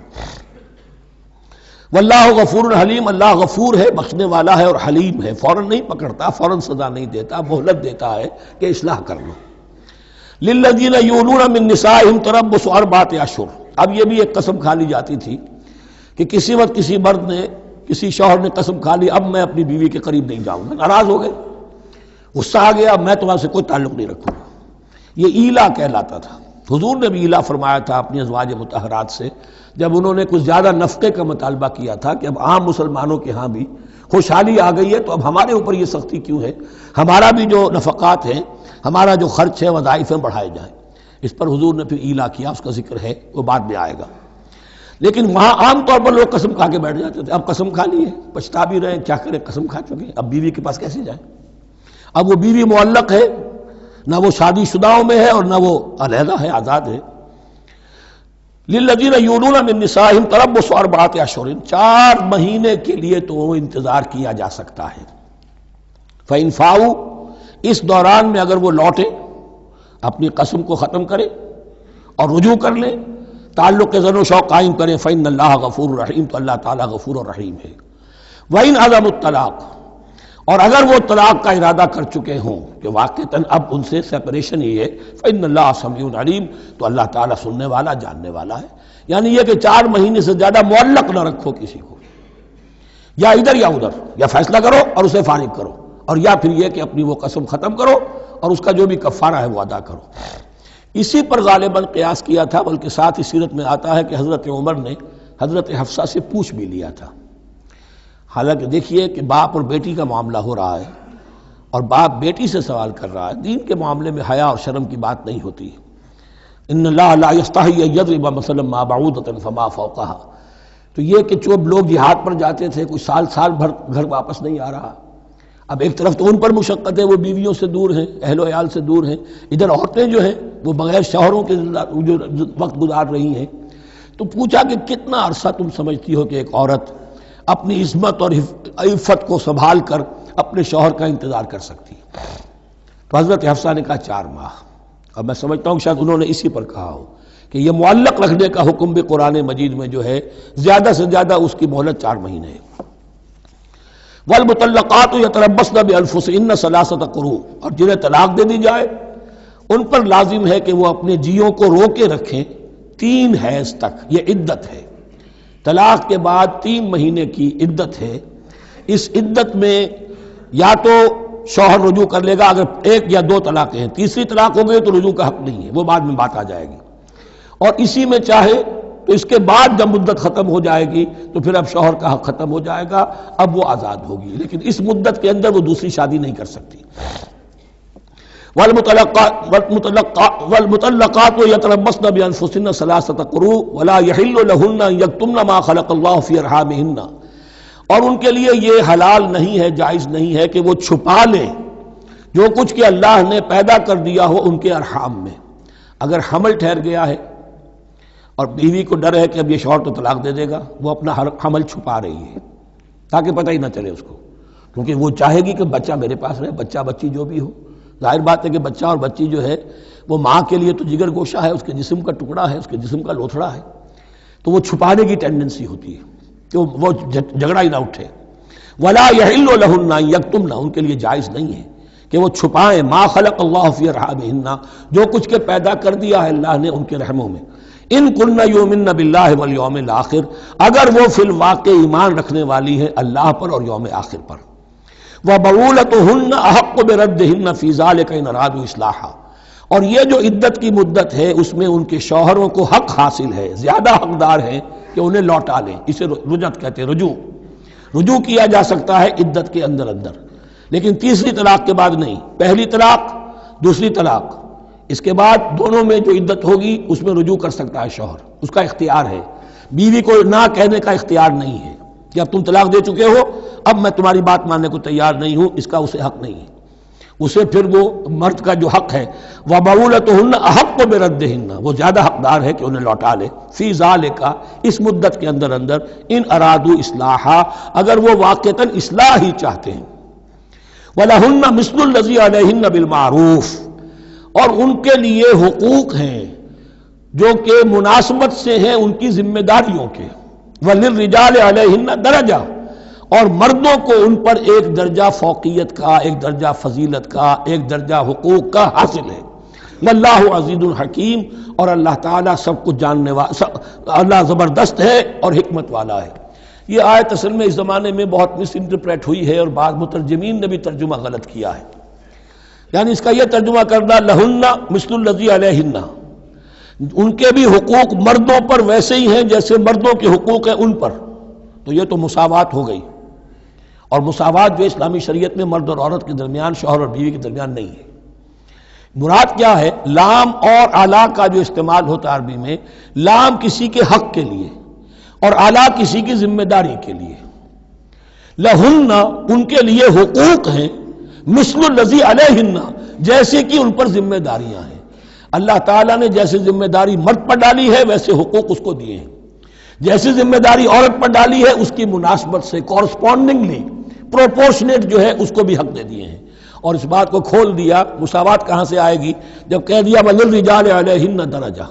واللہ غفور حلیم، اللہ غفور ہے، بخشنے والا ہے اور حلیم ہے، فوراً نہیں پکڑتا، فوراً سزا نہیں دیتا، مہلت دیتا ہے کہ اصلاح کر لو۔ للذین یولون من نسائہم تربص اربعۃ اشہر، اب یہ بھی ایک قسم کھا لی جاتی تھی کہ کسی وقت کسی مرد نے، کسی شوہر نے قسم کھا لی اب میں اپنی بیوی کے قریب نہیں جاؤں گا، ناراض ہو گئے، غصہ آ گیا، میں تمہارے سے کوئی تعلق نہیں رکھوں گا، یہ ایلا کہلاتا تھا۔ حضور نے بھی ایلا فرمایا تھا اپنی ازواج مطہرات سے جب انہوں نے کچھ زیادہ نفقے کا مطالبہ کیا تھا کہ اب عام مسلمانوں کے ہاں بھی خوشحالی آ گئی ہے تو اب ہمارے اوپر یہ سختی کیوں ہے، ہمارا بھی جو نفقات ہیں، ہمارا جو خرچ ہے، وظائف ہیں، بڑھائے جائیں۔ اس پر حضور نے پھر ایلا کیا، اس کا ذکر ہے، وہ بعد میں آئے گا۔ لیکن وہاں عام طور پر لوگ قسم کھا کے بیٹھ جاتے تھے، اب قسم کھا لی ہے، پچھتا بھی رہے، کیا کریں، قسم کھا چکے، اب بیوی کے پاس کیسے جائیں؟ اب وہ بیوی معلق ہے، نہ وہ شادی شداؤں میں ہے اور نہ وہ علیحدہ ہے، آزاد ہے۔ للذین یولون من نسائہم تربص اربعۃ اشہر، 4 مہینے کے لیے تو وہ انتظار کیا جا سکتا ہے۔ فإن فاؤوا، اس دوران میں اگر وہ لوٹے، اپنی قسم کو ختم کرے اور رجوع کر لیں، تعلق زن و شوق قائم کریں، فإن اللہ غفور رحیم، تو اللہ تعالیٰ غفور و رحیم ہے۔ وإن عزموا الطلاق، اور اگر وہ طلاق کا ارادہ کر چکے ہوں کہ واقعتاً اب ان سے سیپریشن ہی ہے، فإن اللہ سمیع علیم، تو اللہ تعالیٰ سننے والا جاننے والا ہے۔ یعنی یہ کہ 4 مہینے سے زیادہ معلق نہ رکھو کسی کو، یا ادھر یا ادھر، یا فیصلہ کرو اور اسے فارغ کرو، اور یا پھر یہ کہ اپنی وہ قسم ختم کرو اور اس کا جو بھی کفارہ ہے وہ ادا کرو۔ اسی پر غالباً قیاس کیا تھا، بلکہ ساتھ ہی سیرت میں آتا ہے کہ حضرت عمر نے حضرت حفصہ سے پوچھ بھی لیا تھا۔ حالانکہ دیکھیے کہ باپ اور بیٹی کا معاملہ ہو رہا ہے اور باپ بیٹی سے سوال کر رہا ہے، دین کے معاملے میں حیا اور شرم کی بات نہیں ہوتی۔ ان اللہ لا یستحی ان یضرب مثلا ما بعوضۃ فما فوقها، تو یہ کہ جو لوگ جہاد پر جاتے تھے کوئی سال بھر گھر واپس نہیں آ رہا، اب ایک طرف تو ان پر مشقت ہے، وہ بیویوں سے دور ہیں، اہل و عیال سے دور ہیں، ادھر عورتیں جو ہیں وہ بغیر شوہروں کے جو وقت گزار رہی ہیں، تو پوچھا کہ کتنا عرصہ تم سمجھتی ہو کہ ایک عورت اپنی عصمت اور عفت کو سنبھال کر اپنے شوہر کا انتظار کر سکتی ہے؟ تو حضرت حفصہ نے کہا 4 ماہ، اور میں سمجھتا ہوں شاید انہوں نے اسی پر کہا ہو کہ یہ معلق رکھنے کا حکم بھی قرآن مجید میں جو ہے زیادہ سے زیادہ اس کی مہلت 4 مہینے ہے۔ والمطلقات یتربصن بانفسهن 3 قروء، اور جنہیں طلاق دے دی جائے ان پر لازم ہے کہ وہ اپنے جیوں کو روکے رکھیں 3 حیض تک، یہ عدت ہے۔ طلاق کے بعد 3 مہینے کی عدت ہے۔ اس عدت میں یا تو شوہر رجوع کر لے گا اگر 1 یا 2 طلاقیں ہیں، تیسری طلاق ہو گئی تو رجوع کا حق نہیں ہے، وہ بعد میں بات آ جائے گی، اور اسی میں چاہے تو اس کے بعد جب مدت ختم ہو جائے گی تو پھر اب شوہر کا حق ختم ہو جائے گا، اب وہ آزاد ہوگی، لیکن اس مدت کے اندر وہ دوسری شادی نہیں کر سکتی۔ والمطلقات یتربصن بانفسهن 3 قروء ولا يحل لهن ان يكتمن ما خلق الله في ارحامهن، اور ان کے لیے یہ حلال نہیں ہے، جائز نہیں ہے کہ وہ چھپا لیں جو کچھ کہ اللہ نے پیدا کر دیا ہو ان کے ارحام میں۔ اگر حمل ٹھہر گیا ہے اور بیوی کو ڈر ہے کہ اب یہ شوہر تو طلاق دے دے گا، وہ اپنا حمل چھپا رہی ہے تاکہ پتہ ہی نہ چلے اس کو، کیونکہ وہ چاہے گی کہ بچہ میرے پاس رہے، بچہ بچی جو بھی ہو۔ ظاہر بات ہے کہ بچہ اور بچی جو ہے وہ ماں کے لیے تو جگر گوشہ ہے، اس کے جسم کا ٹکڑا ہے، اس کے جسم کا لوتھڑا ہے، تو وہ چھپانے کی ٹینڈنسی ہوتی ہے کہ وہ جھگڑا ہی نہ اٹھے۔ ولا يحل لهن ان يكتمن، ان کے لیے جائز نہیں ہے کہ وہ چھپائیں ما خلق اللہ فی ارحامہن، جو کچھ کے پیدا کر دیا ہے اللہ نے ان کے رحموں میں۔ ان کن یؤمن باللہ والیوم الآخر، اگر وہ فی الواقع ایمان رکھنے والی ہیں اللہ پر اور یوم آخر پر۔ وَبَعُولَتُهُنَّ أَحَقُّ بِرَدِّهِنَّ فِي ذَلِكَ إِنْ أَرَادُوا إِصْلَاحًا، اور یہ جو عدت کی مدت ہے اس میں ان کے شوہروں کو حق حاصل ہے، زیادہ حقدار ہیں کہ انہیں لوٹا لیں، اسے رجعت کہتے ہیں، رجوع کیا جا سکتا ہے عدت کے اندر لیکن تیسری طلاق کے بعد نہیں۔ پہلی طلاق، دوسری طلاق، اس کے بعد دونوں میں جو عدت ہوگی اس میں رجوع کر سکتا ہے شوہر، اس کا اختیار ہے، بیوی کو نہ کہنے کا اختیار نہیں ہے کہ اب تم طلاق دے چکے ہو، اب میں تمہاری بات ماننے کو تیار نہیں ہوں، اس کا اسے حق نہیں ہے۔ اسے پھر وہ مرد کا جو حق ہے وَبَعُولَتُهُنَّ أَحَقُّ بِرَدِّهِنَّ، وہ زیادہ حقدار ہے کہ انہیں لوٹا لے، فی ذَلِكَ، اس مدت کے اندر ان ارادوا اصلاحا، اگر وہ واقعتاً اصلاح ہی چاہتے ہیں۔ وَلَهُنَّ مِثْلُ الَّذِي عَلَيْهِنَّ بِالْمَعْرُوفِ، اور ان کے لیے حقوق ہیں جو کہ مناسبت سے ہیں ان کی ذمہ داریوں کے۔ وَلِلرِّجَالِ عَلَيْهِنَّ دَرَجَةٌ، اور مردوں کو ان پر ایک درجہ فوقیت کا، ایک درجہ فضیلت کا، ایک درجہ حقوق کا حاصل ہے۔ واللہ عزیز الحکیم، اور اللہ تعالیٰ سب کچھ جاننے والا، اللہ زبردست ہے اور حکمت والا ہے۔ یہ آیت اصل میں اس زمانے میں بہت مس انٹرپریٹ ہوئی ہے اور بعض مترجمین نے بھی ترجمہ غلط کیا ہے، یعنی اس کا یہ ترجمہ کرنا لہن مثل الذی علیہن، ان کے بھی حقوق مردوں پر ویسے ہی ہیں جیسے مردوں کے حقوق ہیں ان پر، تو یہ تو مساوات ہو گئی، اور مساوات جو اسلامی شریعت میں مرد اور عورت کے درمیان، شوہر اور بیوی کے درمیان نہیں ہے۔ مراد کیا ہے؟ لام اور اعلیٰ کا جو استعمال ہوتا ہے عربی میں، لام کسی کے حق کے لیے اور اعلیٰ کسی کی ذمہ داری کے لیے۔ لہن، ان کے لیے حقوق ہیں، مثل الذی علیہن، جیسے کہ ان پر ذمہ داریاں ہیں۔ اللہ تعالیٰ نے جیسے ذمہ داری مرد پر ڈالی ہے ویسے حقوق اس کو دیے ہیں، جیسی ذمہ داری عورت پر ڈالی ہے اس کی مناسبت سے کورسپونڈنگلی پروپورشنیٹ جو ہے اس کو بھی حق دے دیے ہیں۔ اور اس بات کو کھول دیا، مساوات کہاں سے آئے گی؟ جب کہہ دیا وَلِلرِّجَالِ عَلَيْهِنَّ دَرَجَةٌ،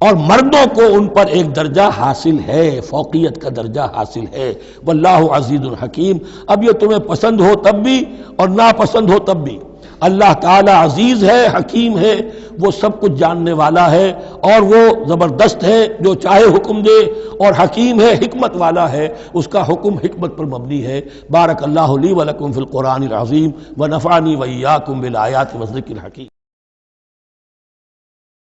اور مردوں کو ان پر ایک درجہ حاصل ہے، فوقیت کا درجہ حاصل ہے۔ واللہ عزیز الحکیم۔ اب یہ تمہیں پسند ہو تب بھی اور ناپسند ہو تب بھی، اللہ تعالی عزیز ہے، حکیم ہے، وہ سب کچھ جاننے والا ہے، اور وہ زبردست ہے، جو چاہے حکم دے، اور حکیم ہے، حکمت والا ہے، اس کا حکم حکمت پر مبنی ہے۔ بارک اللہ لی ولکم فی القرآن العظیم ونفعنی وإیاکم بالآیات والذکر الحکیم۔